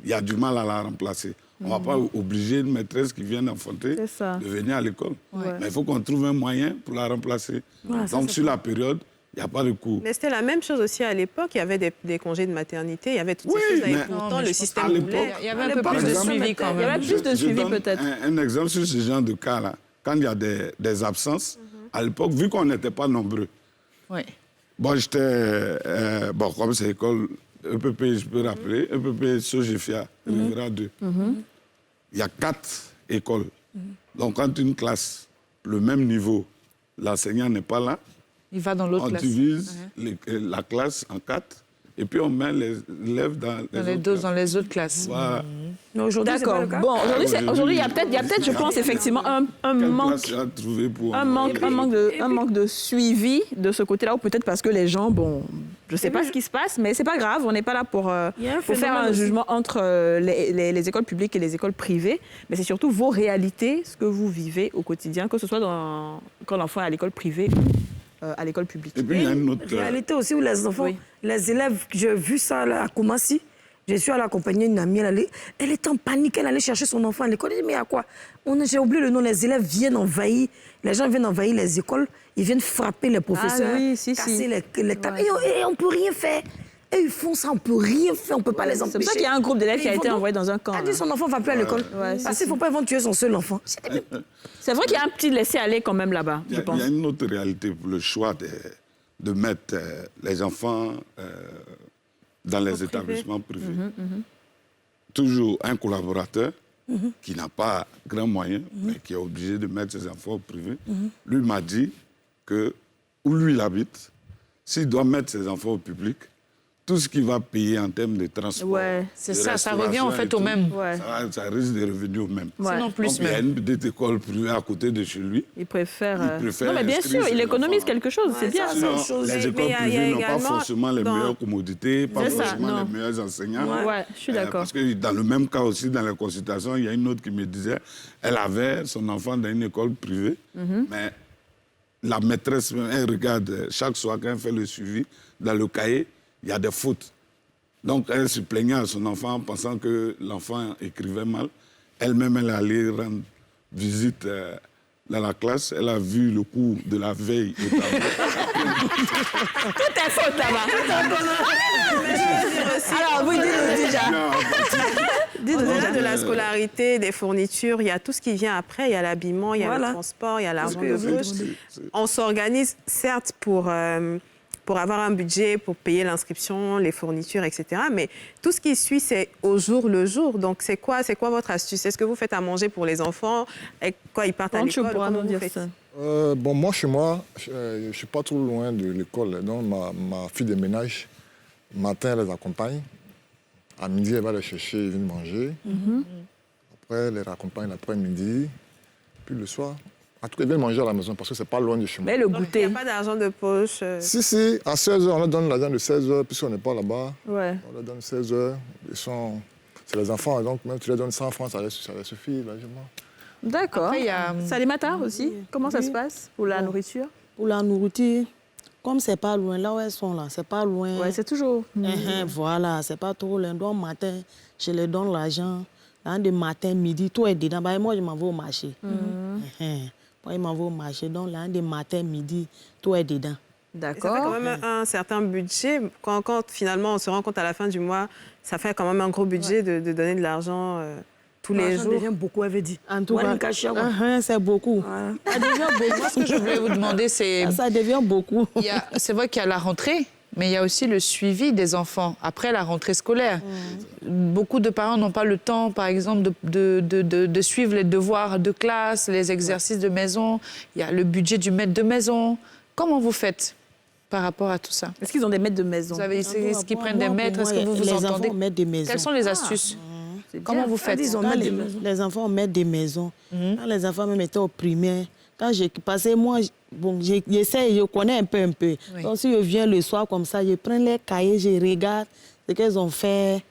il y a du mal à la remplacer. On ne va pas obliger une maîtresse qui vient d'enfanter de venir à l'école. Mais il faut qu'on trouve un moyen pour la remplacer. Donc, sur la période, il n'y a pas de cours. Mais c'était la même chose aussi à l'époque. Il y avait des congés de maternité, il y avait toutes ces choses. Mais pourtant, le système voulait. Il y avait un peu plus de suivi quand même. Il y avait plus de suivi peut-être. Un exemple sur ce genre de cas-là. Quand il y a des absences, à l'époque, vu qu'on n'était pas nombreux, bon, j'étais... bon, comme c'est l'école EPP, je peux rappeler, EPP Sogefia, Rivera 2. Il y a 4 écoles. Donc, quand une classe, le même niveau, l'enseignant n'est pas là, il va dans l'autre on classe. divise la classe en 4 et puis on met les élèves dans les autres classes. Voilà. D'accord. Bon, aujourd'hui, il y a peut-être, je pense, effectivement, un manque de suivi de ce côté-là, ou peut-être parce que les gens, bon, je ne sais pas ce qui se passe, mais c'est pas grave, on n'est pas là pour faire un jugement entre les écoles publiques et les écoles privées, mais c'est surtout vos réalités, ce que vous vivez au quotidien, que ce soit quand l'enfant est à l'école privée ou à l'école publique. Et puis, il y a une autre réalité aussi où les enfants, les élèves, j'ai vu ça là, à Koumassi. Je suis allée accompagner une amie, elle était en panique, elle allait chercher son enfant à l'école. Elle dit, mais à quoi? J'ai oublié le nom, les élèves viennent envahir, les gens viennent envahir les écoles, ils viennent frapper les professeurs, casser les tables. Et on ne peut rien faire. Et ils font ça, on ne peut rien faire, on ne peut pas les empêcher. C'est pour ça qu'il y a un groupe d'élèves qui a été envoyé dans un camp. Elle dit, son enfant ne va plus à l'école. Parce qu'il ne faut pas tuer son seul enfant. C'est vrai qu'il y a un petit laisser-aller quand même là-bas, je pense. Il y a une autre réalité pour le choix de mettre les enfants dans les établissements privés. Toujours un collaborateur qui n'a pas grand moyen, mais qui est obligé de mettre ses enfants au privé, lui m'a dit que, où lui il habite, s'il doit mettre ses enfants au public, tout ce qu'il va payer en termes de transport, c'est ça revient en fait au même. Ça risque de revenir au même. Sinon plus Donc, il y a une petite école privée à côté de chez lui. Il préfère non, mais bien sûr, il économise quelque chose, c'est bien. Les écoles privées n'ont pas forcément les meilleures commodités, pas forcément les meilleurs enseignants. Ouais, je suis d'accord. Parce que dans le même cas aussi, dans les consultations, il y a une autre qui me disait, elle avait son enfant dans une école privée, mais la maîtresse, elle regarde chaque soir quand elle fait le suivi, dans le cahier, il y a des fautes. Donc, elle se plaignait à son enfant en pensant que l'enfant écrivait mal. Elle-même, elle est allée rendre visite dans la classe. Elle a vu le cours de la veille au tableau. Tout est faute là-bas. Alors, vous dites déjà. Au-delà de la scolarité, des fournitures, il y a tout ce qui vient après. Il y a l'habillement, il y a le transport, il y a l'argent de poche. On s'organise, certes, pour avoir un budget, pour payer l'inscription, les fournitures, etc. Mais tout ce qui suit, c'est au jour le jour. Donc, c'est quoi votre astuce? Est-ce que vous faites à manger pour les enfants? Et quoi, ils partent à l'école? Comment vous faites? Bon, moi, chez moi, je ne suis pas trop loin de l'école. Donc, ma fille de ménage, le matin, elle les accompagne. À midi, elle va les chercher, ils viennent manger. Après, elle les raccompagne l'après-midi. Puis le soir... En tout cas, ils viennent manger à la maison parce que c'est pas loin de chez moi. Mais le goûter. Il n'y a pas d'argent de poche. Si, à 16h, on leur donne l'argent de 16h, puisqu'on n'est pas là-bas. Ouais. On leur donne 16h. C'est les enfants, donc même tu leur donnes 100 francs, ça leur suffit largement. D'accord. Après, il y a Salimata aussi. Comment ça se passe pour la nourriture? Pour la nourriture, comme c'est pas loin, là où elles sont là, c'est pas loin. Ouais, c'est toujours. Voilà, c'est pas trop loin. Donc, matin, je leur donne l'argent. De matin, midi, tout est dedans. Bah, moi, je m'en vais au marché. Moi, je m'en vais au marché. Donc, là, de matin, midi, tout est dedans. D'accord. Ça fait quand même un certain budget. Quand finalement on se rend compte à la fin du mois, ça fait quand même un gros budget de donner de l'argent tous les jours. Ça devient beaucoup, elle veut dire. En tout cas, c'est beaucoup. Ça devient beaucoup. Moi, ce que je voulais vous demander, c'est... Ça devient beaucoup. C'est vrai qu'il y a la rentrée, mais il y a aussi le suivi des enfants après la rentrée scolaire. Beaucoup de parents n'ont pas le temps, par exemple, de suivre les devoirs de classe, les exercices de maison. Il y a le budget du maître de maison. Comment vous faites par rapport à tout ça? Est-ce qu'ils ont des maîtres de maison? Est-ce qu'ils prennent des maîtres? Est-ce que vous vous entendez? Quelles sont les astuces? Comment vous faites? Les enfants ont maître des maisons. Quand les enfants même étaient au primaire, quand j'ai passé, moi, bon, j'essaie, je connais un peu. Oui. Donc, si je viens le soir comme ça, je prends les cahiers, je regarde ce qu'elles ont fait.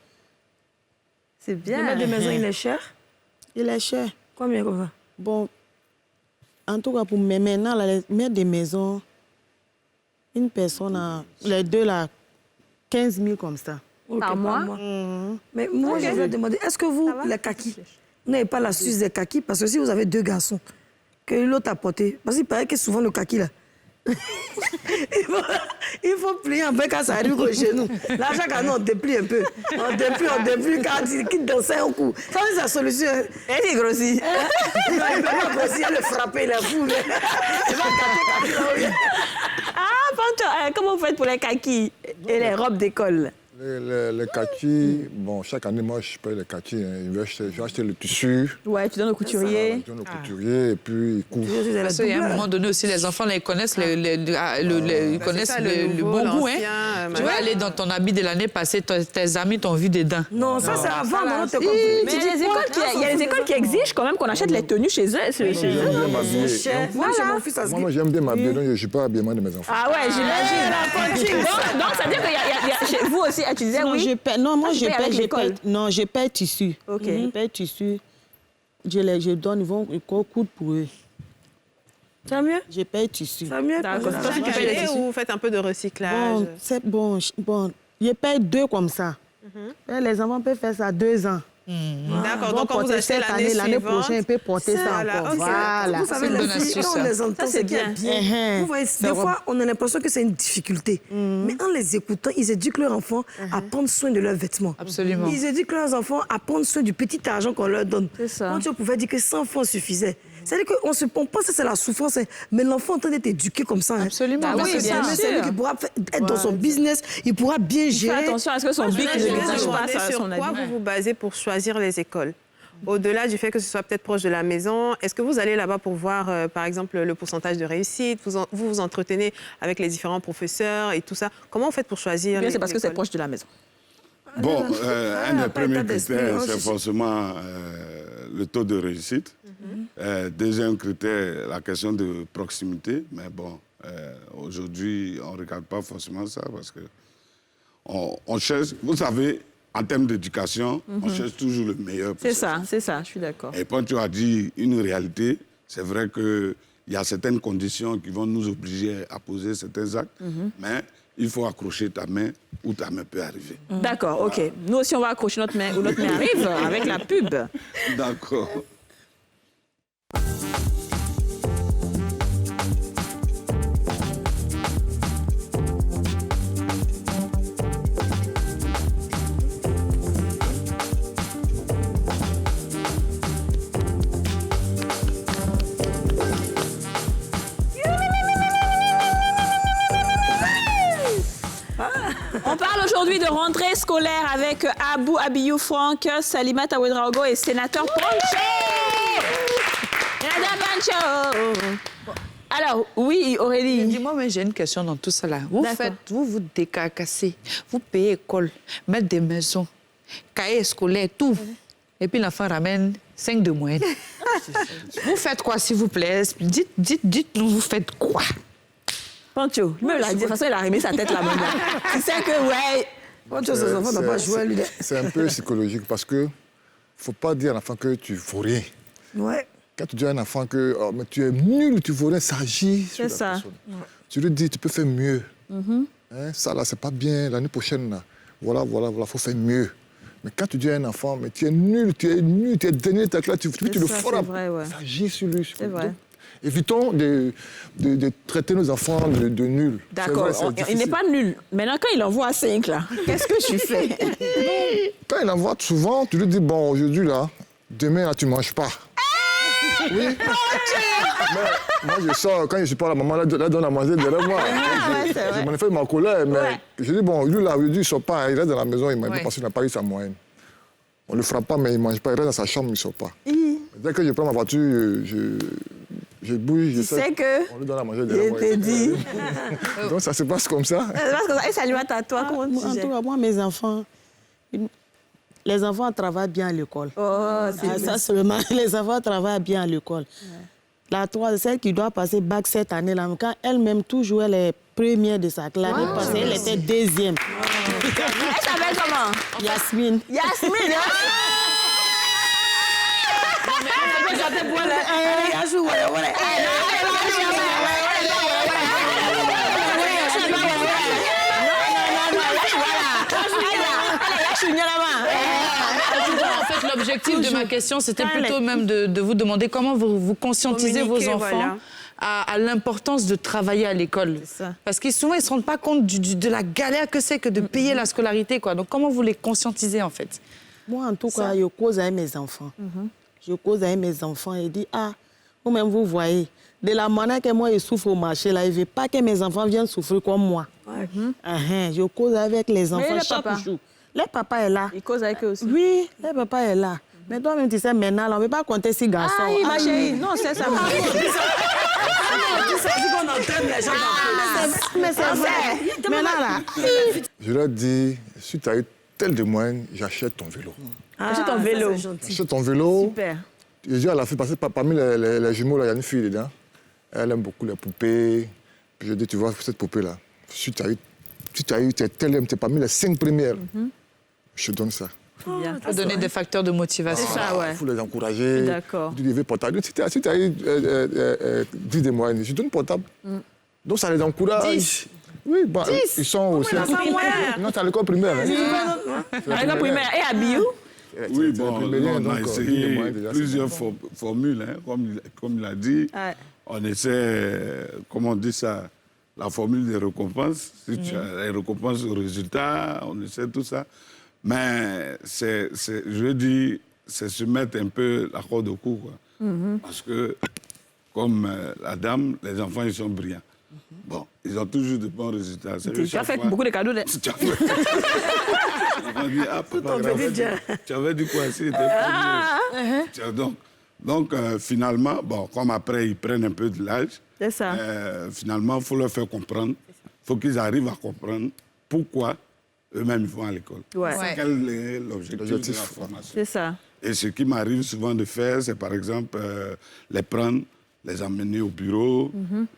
C'est bien. Le maître de maison, il est cher? Il est cher. Combien comme ça? Bon, en tout cas, pour maintenant, les maîtres de maison, une personne, les deux, là, 15 000 comme ça. Okay, par mois? Mais moi, je vais demander, est-ce que vous, les kakis, vous n'avez pas l'astuce des kakis? Parce que si vous avez deux garçons, que l'autre a porté, parce qu'il paraît que souvent le kaki, là, il faut plier un peu quand ça arrive chez nous. Là, chaque année, on déplie un peu. On déplie, quand il quitte danser un coup. Ça, c'est la solution. Elle est grossie. Il ne peut pas grossir, le frapper, la foule. Il va Pancho, comment vous faites pour les kakis et les robes d'école? Les kaki, bon, chaque année, moi, je paye les kaki. Hein. Je vais acheter le tissu. Ouais, tu donnes au couturier. Je donne au couturier et puis il couvre. Parce qu'à un moment donné aussi, les enfants, ils connaissent, ils connaissent le bon goût. Hein. Tu vas aller dans ton habit de l'année passée, tes amis t'ont vu des dents. Non, ça, c'est avant. Mais il y a des écoles qui exigent quand même qu'on achète les tenues chez eux. J'aime bien m'habiller. Moi, j'aime bien m'habiller, donc je ne suis pas habillement de mes enfants. Ah ouais, j'imagine. Donc, ça veut dire qu'il y a chez vous aussi, tu disais oui. Je paye tissu. OK. Je paye tissu. Je donne, ils coûtent pour eux. Ça va mieux? Je paye tissu. Ça va mieux? D'accord. Toi, tu payes ou vous faites un peu de recyclage? Bon, je paye 2 comme ça. Les enfants peuvent faire ça 2 ans. D'accord, donc quand vous achetez l'année prochaine, ils peuvent porter ça encore. Voilà. Vous savez, les filles, quand on les entend, c'est bien. Vous voyez, des fois, on a l'impression que c'est une difficulté. Mais en les écoutant, ils éduquent leurs enfants à prendre soin de leurs vêtements. Absolument. Ils éduquent leurs enfants à prendre soin du petit argent qu'on leur donne. C'est ça. Quand tu pouvais dire que 100 francs suffisaient. C'est-à-dire qu'on pense que c'est la souffrance, mais l'enfant est en train d'être éduqué comme ça. Absolument. Ah oui, bien sûr. C'est lui qui pourra être dans son business, il pourra bien gérer. Fais attention à ce que son bic ne détache pas sur son quoi habit. vous vous basez pour choisir les écoles? Au-delà du fait que ce soit peut-être proche de la maison, est-ce que vous allez là-bas pour voir, par exemple, le pourcentage de réussite? Vous vous entretenez avec les différents professeurs et tout ça. Comment vous faites pour choisir C'est parce que c'est proche de la maison. Bon, un des premiers critères, c'est forcément le taux de réussite. Deuxième critère, la question de proximité. Mais bon, aujourd'hui, on ne regarde pas forcément ça parce que on cherche, vous savez, en termes d'éducation, on cherche toujours le meilleur. C'est ça, je suis d'accord. Et quand tu as dit une réalité, c'est vrai qu'il y a certaines conditions qui vont nous obliger à poser certains actes, mais il faut accrocher ta main où ta main peut arriver. D'accord, OK. Nous aussi, on va accrocher notre main où notre main arrive avec la pub. D'accord. On parle aujourd'hui de rentrée scolaire avec Abou Abiyou Franck, Salimata Ouedraogo et Sénateur Poncho. Alors, oui, Aurélie. Dis-moi, mais j'ai une question dans tout ça là. Vous décarcassez, vous payez école, mettre des maisons, cahiers scolaires, tout. Et puis l'enfant ramène 5 de moyenne. Vous faites quoi, s'il vous plaît? Dites-nous, vous faites quoi? Pancho, même de toute façon, il a remis sa tête là-bas. Tu sais que, ouais. Pancho, ses enfants n'ont pas joué, lui. C'est un peu psychologique parce que faut pas dire à l'enfant que tu vaux rien. Ouais. Quand tu dis à un enfant que mais tu es nul, tu vaux rien, ça agit sur la personne. Tu lui dis, tu peux faire mieux. Hein, ça, là, c'est pas bien. L'année prochaine, là, voilà, faut faire mieux. Mais quand tu dis à un enfant, mais tu es nul, tu es dernier de ta classe, tu le frappes. Ça agit sur lui. C'est vrai. Évitons de traiter nos enfants de nuls. D'accord, il n'est pas nul. Maintenant, quand il envoie 5, là, qu'est-ce que tu fais? Quand il envoie souvent, tu lui dis, bon, aujourd'hui, là, demain, là, tu ne manges pas. Oui. Mais moi, je sors, quand je suis pas la maman, là, donne à manger derrière moi. Je manifeste ma colère, mais je dis, bon, lui, là, aujourd'hui, il ne sort pas, il reste dans la maison, il m'a dit, parce qu'il n'a pas eu sa moyenne. On ne le frappe pas, mais il ne mange pas, il reste dans sa chambre, il ne sort pas. Dès que je prends ma voiture, je bouge, je sais que on lui donne à manger derrière moi. Je t'ai dit. Donc ça se passe comme ça. Ça se passe comme ça. Et Salimata, à toi, comment tu gères? En tout cas, moi, mes enfants, les enfants travaillent bien à l'école. Ça seulement, les enfants travaillent bien à l'école. La celle qui doit passer bac cette année-là, quand elle-même toujours elle est première de sa classe, parce qu'elle était deuxième. Elle s'appelle comment? Yasmine. Yasmine, En fait, l'objectif de ma question, c'était plutôt même de vous demander comment vous conscientisez vos enfants à l'importance de travailler à l'école. Parce qu'ils souvent, ils ne se rendent pas compte de la galère que c'est que de payer la scolarité, quoi. Donc, comment vous les conscientisez, en fait? Moi, en tout cas, je cause avec mes enfants. Je cause avec mes enfants et dis, Vous-même, vous voyez. De la manière que moi, je souffre au marché, là, je ne veux pas que mes enfants viennent souffrir comme moi. Je cause avec les enfants chaque jour. Le papa est là. Il cause avec eux aussi. Oui, le papa est là. Mais toi-même, tu sais, maintenant, là, on ne veut pas compter 6 garçons. Ah, oui, ma chérie. Non, c'est ça. Mais c'est vrai. Maintenant, là. Je leur dis, si tu as eu tel de moyens, j'achète ton vélo. Achète ton vélo. J'achète ton vélo. Super. Je dis à la fille, parce que parmi les jumeaux, là, il y a une fille dedans. Elle aime beaucoup les poupées. Puis je dis, tu vois, cette poupée-là, si tu as eu tes parmi les 5 premières, je te donne ça. Il faut donner des facteurs de motivation. C'est ça, ouais. Il faut les encourager. D'accord. Tu devais portable. Si tu as eu 10 de moyens, je donne portable. Donc ça les encourage. 10. Oui, bon, ils sont aussi. Non, c'est à l'école primaire. À l'école primaire. Et à Biou? Oui, bon, on a essayé plusieurs formules, hein, comme il a dit. Ouais. On essaie, comment on dit ça, la formule des récompenses. Si tu as les récompenses au résultat, on essaie tout ça. Mais je veux dire, c'est se mettre un peu la corde au cou, quoi. Parce que, comme la dame, les enfants, ils sont brillants. Bon, ils ont toujours de bons résultats. Tu as fait beaucoup de cadeaux. Tu as fait... On dit, ah, papa, tu avais dit quoi s'il était premier. Donc, finalement, bon, comme après, ils prennent un peu de l'âge, c'est ça. Finalement, il faut leur faire comprendre, il faut qu'ils arrivent à comprendre pourquoi eux-mêmes vont à l'école. Ouais. Quel est l'objectif de la formation. C'est ça. Et ce qui m'arrive souvent de faire, c'est par exemple les prendre, les emmener au bureau,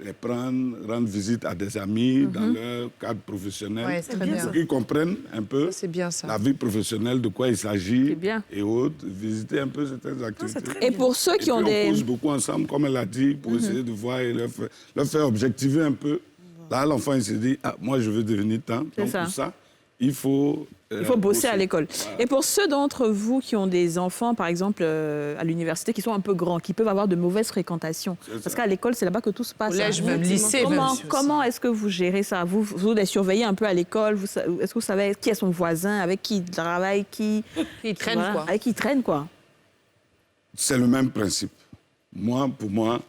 les prendre, rendre visite à des amis dans leur cadre professionnel. Ouais, c'est très bien. Pour qu'ils comprennent un peu la vie professionnelle, de quoi il s'agit et autres, visiter un peu certaines activités. Et pour ceux qui ont des... On cause beaucoup ensemble, comme elle a dit, pour essayer de voir et leur faire objectiver un peu. Là, l'enfant, il se dit, ah, moi, je veux devenir tant. Donc, pour ça, il faut bosser à l'école. Voilà. Et pour ceux d'entre vous qui ont des enfants, par exemple, à l'université, qui sont un peu grands, qui peuvent avoir de mauvaises fréquentations, parce qu'à l'école, c'est là-bas que tout se passe. Collège, même lycée. Comment est-ce que vous gérez ça? Vous les surveillez un peu à l'école? Est-ce que vous savez qui est son voisin, avec qui il travaille, qui traîne, quoi. Avec qui il traîne, quoi. C'est le même principe. Pour moi,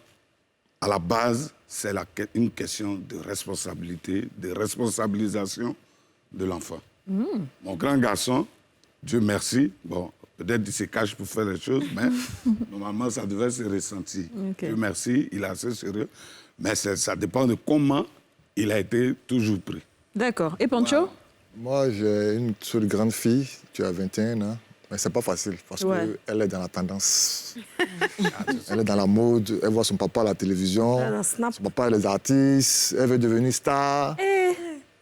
à la base, c'est une question de responsabilité, de responsabilisation de l'enfant. Mon grand garçon, Dieu merci, bon, peut-être il se cache pour faire les choses, mais normalement, ça devait se ressentir. Dieu merci, il est assez sérieux, mais ça dépend de comment il a été toujours pris. D'accord. Et Pancho? Voilà. Moi, j'ai une seule grande fille, tu as 21 ans, mais c'est pas facile parce qu'elle est dans la tendance. Elle est dans la mode, elle voit son papa à la télévision, son papa est les artistes, elle veut devenir star.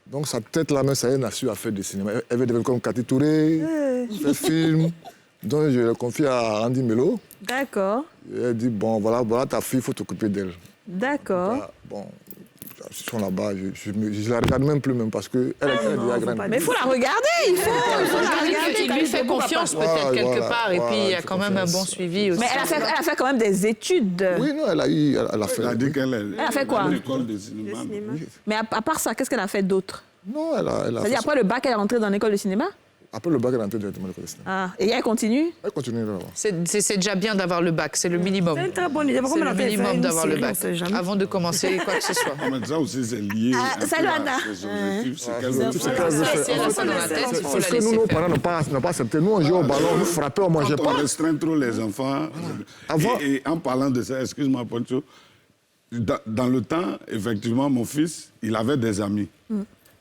Donc sa tête là, même ça, elle n'a su à faire du cinéma. Elle veut devenir comme Cathy Touré, faire film. Donc je l'ai confié à Andy Melo. D'accord. Elle dit, bon, voilà ta fille, il faut t'occuper d'elle. D'accord. Bon, ils sont là-bas, je la regarde même plus, parce qu'elle est déjà grande. Mais il faut la regarder, il faut la regarder. Il lui fait confiance peut-être quelque part, et puis il y a quand même un bon suivi aussi. Mais elle a fait quand même des études. Oui, non, elle a fait. Elle a dit qu'elle a fait quoi? L'école de cinéma. Mais à part ça, qu'est-ce qu'elle a fait d'autre? Non, elle a C'est-à-dire après le bac, elle est rentrée dans l'école de cinéma? Après le bac, elle est entrée directement à l'école de cinéma. Ah, et elle continue? Elle continue là-bas. C'est déjà bien d'avoir le bac, c'est le minimum. C'est une très bonne idée. C'est le minimum d'avoir le bac, avant de commencer quoi que ce soit. Mais ça aussi, c'est lié à ses objectifs. Si elle a ça dans la tête, il faut la laisser faire. Nous, nos parents n'ont pas accepté. Nous, on jouait au ballon, on nous frappait, on mangeait pas. On restreint trop les enfants. Et en parlant de ça, excuse-moi, Poncho, dans le temps, effectivement, mon fils, il avait des amis.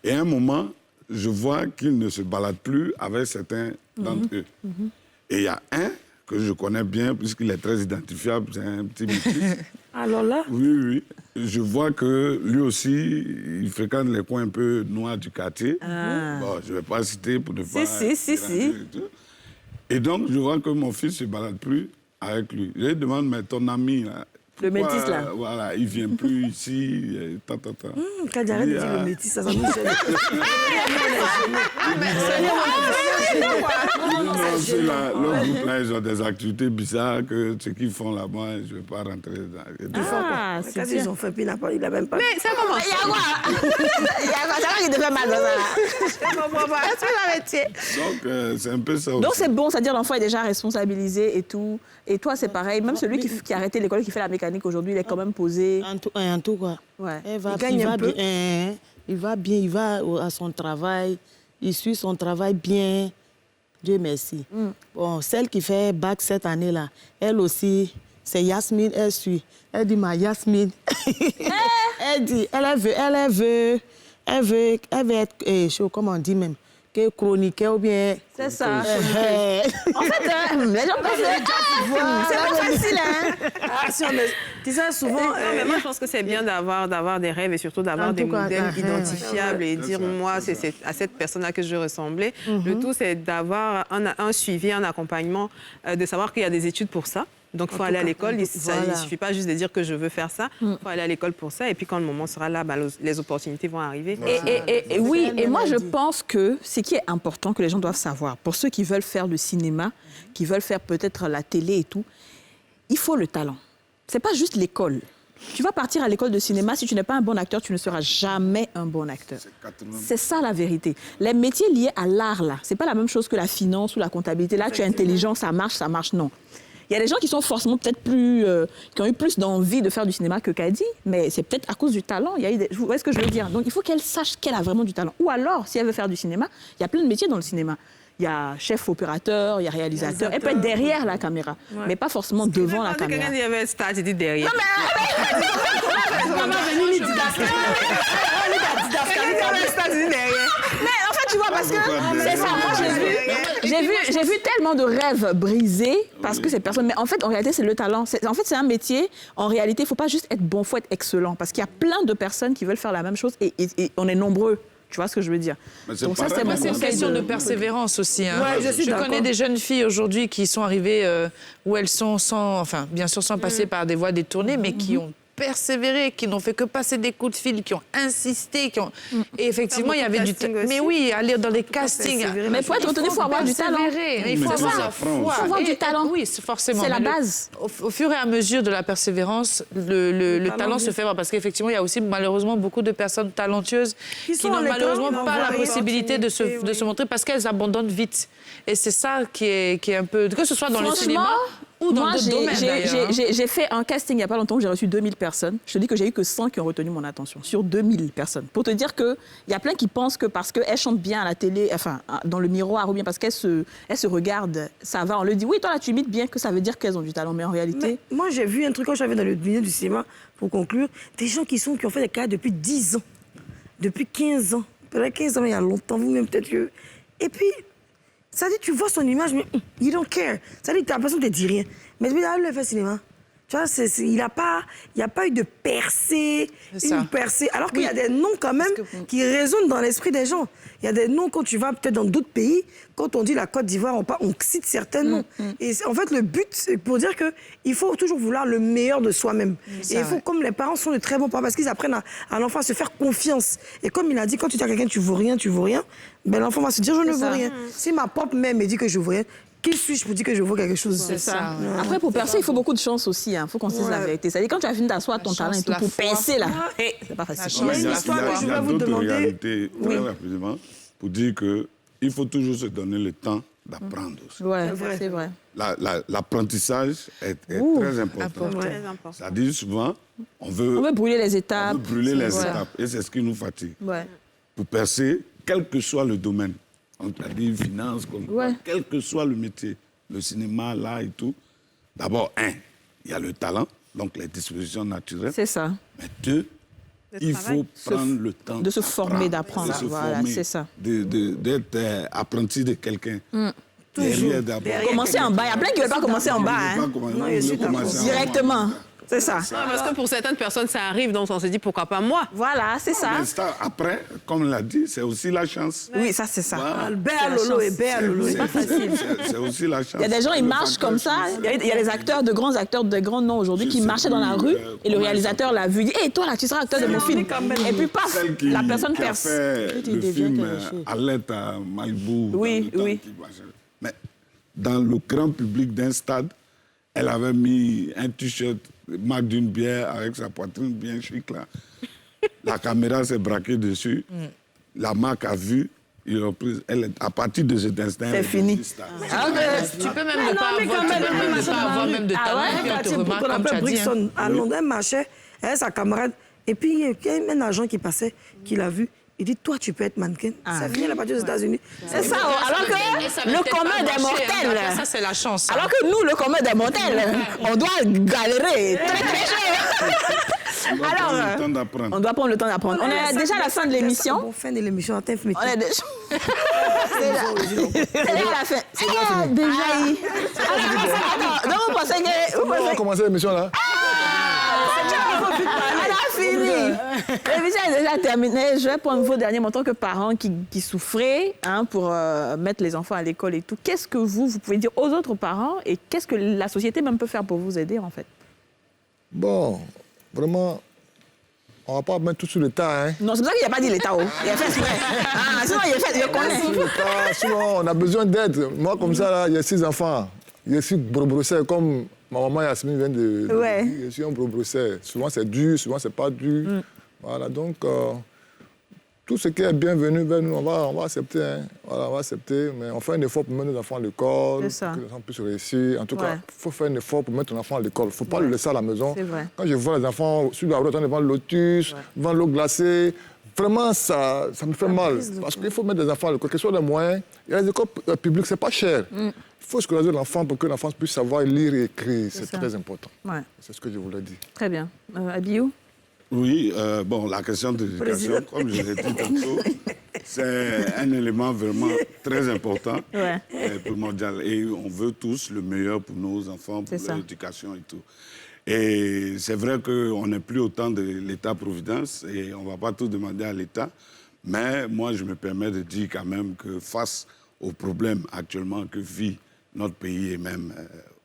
Et à un moment, je vois qu'il ne se balade plus avec certains d'entre eux. Et il y a un que je connais bien, puisqu'il est très identifiable, c'est un petit métis. Alors là? Oui. Je vois que lui aussi, il fréquente les coins un peu noirs du quartier. Bon, je ne vais pas citer pour ne pas... Si. Et donc, je vois que mon fils ne se balade plus avec lui. Je lui demande, mais ton ami, là, le métis, là. Voilà, il ne vient plus ici. Quand j'arrête de dire le métis, ça me gêne. Leur groupe, là, ils ont des activités bizarres que ce qu'ils font là-bas, je ne vais pas rentrer dedans. Quand ils ont fait, puis il n'a même pas... Mais ça commence. Il y a quoi? Ça va qu'il devait mal dans ça. Je comprends pas. Donc, c'est un peu ça aussi. Donc, c'est bon, c'est-à-dire l'enfant est déjà responsabilisé et tout. Et toi, c'est pareil. Même celui qui a arrêté l'école, qui fait la mécanique, mécanique aujourd'hui, il est quand même posé. En tout cas. Ouais. Il va bien, il va à son travail, il suit son travail bien. Dieu merci. Bon, celle qui fait bac cette année-là, elle aussi, c'est Yasmine, elle suit. Elle dit, ma Yasmine. Elle dit, elle veut être, comment on dit même, que chroniqueur ou bien... C'est ça. En fait, les gens pensent c'est pas facile, hein. Tu sais, souvent... mais moi, je pense que c'est bien d'avoir des rêves et surtout d'avoir des modèles identifiables et dire, moi, c'est à cette personne-là que je veux ressembler. Le tout, c'est d'avoir un suivi, un accompagnement, de savoir qu'il y a des études pour ça. Donc, il faut aller à l'école. Il ne suffit pas juste de dire que je veux faire ça. Il faut aller à l'école pour ça. Et puis, quand le moment sera là, les opportunités vont arriver. Et oui, et moi, je pense que ce qui est important que les gens doivent savoir, pour ceux qui veulent faire le cinéma, qui veulent faire peut-être la télé et tout, il faut le talent. C'est pas juste l'école. Tu vas partir à l'école de cinéma, si tu n'es pas un bon acteur, tu ne seras jamais un bon acteur. C'est ça la vérité. Les métiers liés à l'art, là, c'est pas la même chose que la finance ou la comptabilité. Là, tu es intelligent, ça marche, non. Il y a des gens qui sont forcément peut-être plus... qui ont eu plus d'envie de faire du cinéma que Kadi, mais c'est peut-être à cause du talent. Vous voyez ce que je veux dire? Donc, il faut qu'elle sache qu'elle a vraiment du talent. Ou alors, si elle veut faire du cinéma, il y a plein de métiers dans le cinéma. Il y a chef opérateur, il y a réalisateur. Elle peut être derrière la caméra, mais pas forcément devant la caméra. Quelqu'un dit qu'il y avait un star, j'ai dit derrière. Non, mais en fait, tu vois, parce que c'est ça. Moi, j'ai vu tellement de rêves brisés parce que ces personnes... Mais en fait, en réalité, c'est le talent. En fait, c'est un métier. En réalité, il ne faut pas juste être bon, il faut être excellent. Parce qu'il y a plein de personnes qui veulent faire la même chose et on est nombreux. Tu vois ce que je veux dire? Donc ça, c'est une question de persévérance aussi. Hein. Ouais, je connais des jeunes filles aujourd'hui qui sont arrivées où elles sont bien sûr sans passer par des voies détournées, mais qui ont persévéré, qui n'ont fait que passer des coups de fil, qui ont insisté, Et effectivement, il y avait du talent. Mais oui, aller dans les castings. Mais pour être retenu, il faut avoir du talent. Il faut avoir la foi. Il faut avoir du talent. Oui, forcément. C'est la base. Au fur et à mesure de la persévérance, le talent se fait voir. Parce qu'effectivement, il y a aussi malheureusement beaucoup de personnes talentueuses qui n'ont malheureusement pas la possibilité de se montrer parce qu'elles abandonnent vite. Et c'est ça qui est un peu... Que ce soit dans le cinéma... Ou dans d'autres domaines, d'ailleurs. J'ai fait un casting il n'y a pas longtemps où j'ai reçu 2000 personnes. Je te dis que j'ai eu que 100 qui ont retenu mon attention, sur 2000 personnes. Pour te dire qu'il y a plein qui pensent que parce qu'elles chantent bien à la télé, enfin, dans le miroir, ou bien parce qu'elles se regardent, ça va. On leur dit, oui, toi là, tu imites bien, que ça veut dire qu'elles ont du talent. Mais en réalité... Mais moi, j'ai vu un truc quand j'avais dans le milieu du cinéma, pour conclure, des gens qui ont fait des carrières depuis 10 ans, depuis 15 ans. Peut-être 15 ans, il y a longtemps, vous-même, peut-être que... Et puis... Ça dit, tu vois son image, mais you don't care. Ça dit, tu as l'impression que tu ne dis rien. Mais depuis, là, le fait cinéma. Tu vois, il n'y a pas eu de percée, une percée. Alors qu'il y a des noms quand même qui résonnent dans l'esprit des gens. Il y a des noms quand tu vas peut-être dans d'autres pays, quand on dit la Côte d'Ivoire, on cite certains noms. Et en fait, le but, c'est pour dire qu'il faut toujours vouloir le meilleur de soi-même. Et il faut, comme les parents sont de très bons parents, parce qu'ils apprennent à l'enfant à se faire confiance. Et comme il a dit, quand tu dis à quelqu'un tu vaux rien, ben l'enfant va se dire je ne vaux rien. Si ma propre mère me dit que je vaux rien, qui suis-je pour dire que je vaux quelque chose? C'est ça. Après, pour percer, il faut beaucoup de chance aussi. Il faut qu'on se dise la vérité. C'est-à-dire, quand tu as fini d'asseoir ton talent et tout, pour percer, là, c'est pas facile. Il y a d'autres réalités, très rapidement, pour dire qu'il faut toujours se donner le temps d'apprendre aussi. Oui, c'est vrai. L'apprentissage est très important. C'est-à-dire, souvent, on veut brûler les étapes. On veut brûler les étapes. Et c'est ce qui nous fatigue. Pour percer, quel que soit le domaine, on t'a dit finance, quel que soit le métier, le cinéma, l'art et tout. D'abord, il y a le talent, donc les dispositions naturelles. C'est ça. Mais deux, il faut prendre le temps de se former, d'apprendre. Voilà, c'est ça. D'être apprenti de quelqu'un. Derrière d'abord. Commencer en bas. Il y a plein qui ne veulent pas commencer en bas. Non, je suis directement. C'est ça. Parce que pour certaines personnes, ça arrive, donc on se dit pourquoi pas moi. Voilà, c'est ça. Mais après, comme on l'a dit, c'est aussi la chance. Oui, ça, c'est ça. C'est pas facile. C'est aussi la chance. Il y a des gens, ils marchent comme ça. Il y a des acteurs, de grands acteurs, de grands noms aujourd'hui, qui marchaient dans la rue et le réalisateur l'a vu. Il dit, hé, toi là, tu seras acteur de mon film. Et puis paf, la personne perce. Qui a fait le film Alerte à Malibu. Oui. Mais dans le grand public d'un stade, elle avait mis un t-shirt marque d'une bière avec sa poitrine bien chic là. La caméra s'est braquée dessus. La marque a vu. À partir de cet instant, c'est fini. Tu peux même ne pas avoir même de talent, et puis on te remarque comme tu as dit. À Londres, elle marchait avec sa camarade, et puis il y a un agent qui passait, qui l'a vu. Il dit, toi, tu peux être mannequin. Ça vient à partir des États-Unis. C'est ça, alors que le commun des mortels... Ça, c'est la chance. Alors que nous, le commun des mortels, on doit galérer très, très cher. Alors, on doit prendre le temps d'apprendre. On est déjà à la fin de l'émission. Bon, fin de l'émission, attends, mais on est déjà... C'est déjà la fin. C'est déjà... Attends, donc vous pensez que... On va commencer l'émission, là. Elle a fini. L'émission est déjà terminée. Je vais prendre vos derniers mots en tant que parents qui souffraient pour mettre les enfants à l'école et tout. Qu'est-ce que vous pouvez dire aux autres parents et qu'est-ce que la société même peut faire pour vous aider, en fait? Bon, vraiment, on ne va pas mettre tout sur l'État. Hein. Non, c'est pour ça qu'il n'a pas dit l'État. Il a fait exprès. Sinon, il a fait, je connais. Sinon, on a besoin d'aide. Moi, comme ça, là, il y a 6 enfants. Je suis brossé comme ma maman Yasmine vient de dire. Je suis un brossé. Souvent, c'est dur, souvent, c'est pas dur. Voilà, donc, tout ce qui est bienvenu vers nous, on va accepter. Hein. Voilà, on va accepter, mais on fait un effort pour mettre nos enfants à l'école, pour que les enfants puissent réussir. En tout cas, il faut faire un effort pour mettre ton enfant à l'école. Il ne faut pas le laisser à la maison. Quand je vois les enfants sur la route, devant le lotus, devant l'eau glacée, vraiment, ça me fait mal. Parce qu'il faut mettre des enfants à l'école, quels que soient les moyens. Et les écoles publiques, ce n'est pas cher. Il faut scolariser l'enfant pour que l'enfant puisse savoir lire et écrire. C'est très important. C'est ce que je voulais dire. Très bien. Abiou? Oui, bon, la question de l'éducation, comme je l'ai dit tantôt, c'est un élément vraiment très important, primordial. Et on veut tous le meilleur pour nos enfants, pour leur éducation et tout. Et c'est vrai qu'on n'est plus au temps de l'État-providence et on ne va pas tout demander à l'État. Mais moi, je me permets de dire quand même que face aux problèmes actuellement que vit notre pays et même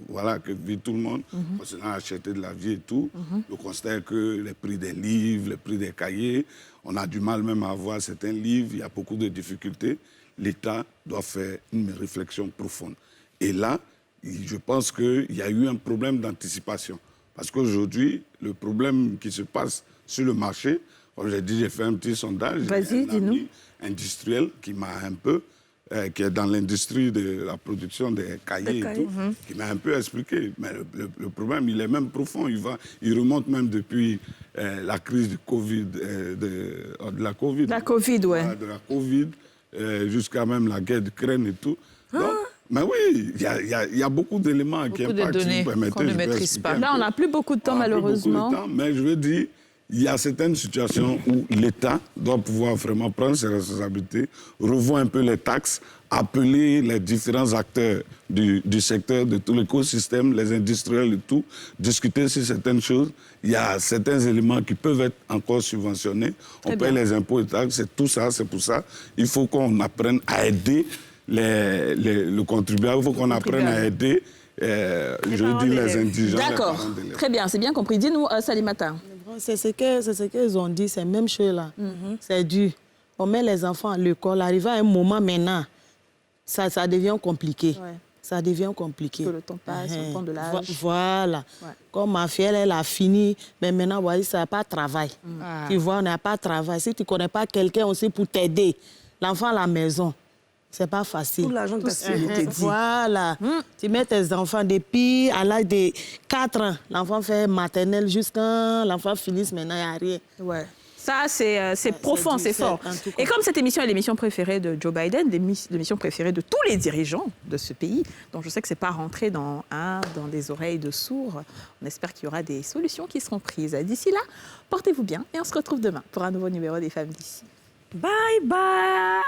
voilà, que vit tout le monde, concernant acheter de la vie et tout, le constat est que les prix des livres, les prix des cahiers, on a du mal même à avoir certains livres, il y a beaucoup de difficultés. L'État doit faire une réflexion profonde. Et là, je pense qu'il y a eu un problème d'anticipation. Parce qu'aujourd'hui, le problème qui se passe sur le marché, comme j'ai dit, j'ai fait un petit sondage. Vas-y, dis-nous. Industriel qui m'a un peu, qui est dans l'industrie de la production des cahiers et tout, qui m'a un peu expliqué. Mais le problème, il est même profond. Il remonte même depuis la crise du Covid, de la Covid. La Covid, de la Covid, jusqu'à même la guerre d'Ukraine et tout. Donc, mais oui, il y a beaucoup d'éléments qui impactent. Beaucoup de données qu'on ne maîtrise pas. Là, on n'a plus beaucoup de temps, malheureusement. Mais je veux dire, il y a certaines situations où l'État doit pouvoir vraiment prendre ses responsabilités, revoir un peu les taxes, appeler les différents acteurs du secteur, de tout l'écosystème, les industriels et tout, discuter sur certaines choses. Il y a certains éléments qui peuvent être encore subventionnés. On paye les impôts et taxes, c'est tout ça, c'est pour ça. Il faut qu'on apprenne à aider le contribuable, il faut qu'on apprenne à aider, je veux dire, les indigents. D'accord, très bien, c'est bien compris. Dis-nous, Salimata. C'est ce qu'ils ont dit, c'est même chose là. C'est dur. On met les enfants à l'école, arrivé à un moment maintenant, ça devient compliqué. Ça devient compliqué. Que le temps passe, on prend de l'âge. Voilà. Comme ma fille, elle a fini, mais maintenant, voyez, ça n'a pas de travail. Tu vois, on n'a pas de travail. Si tu ne connais pas quelqu'un aussi pour t'aider, l'enfant à la maison, c'est pas facile. Tout l'argent que tu as dit. Voilà. Tu mets tes enfants depuis à l'âge de 4 ans. L'enfant fait maternelle jusqu'à l'enfant finisse, maintenant, il n'y a rien. Ouais. Ça, c'est profond, c'est fort. Et comme cette émission est l'émission préférée de Joe Biden, l'émission préférée de tous les dirigeants de ce pays, donc je sais que ce n'est pas rentré dans des oreilles de sourds, on espère qu'il y aura des solutions qui seront prises. D'ici là, portez-vous bien et on se retrouve demain pour un nouveau numéro des Femmes d'ici. Bye bye.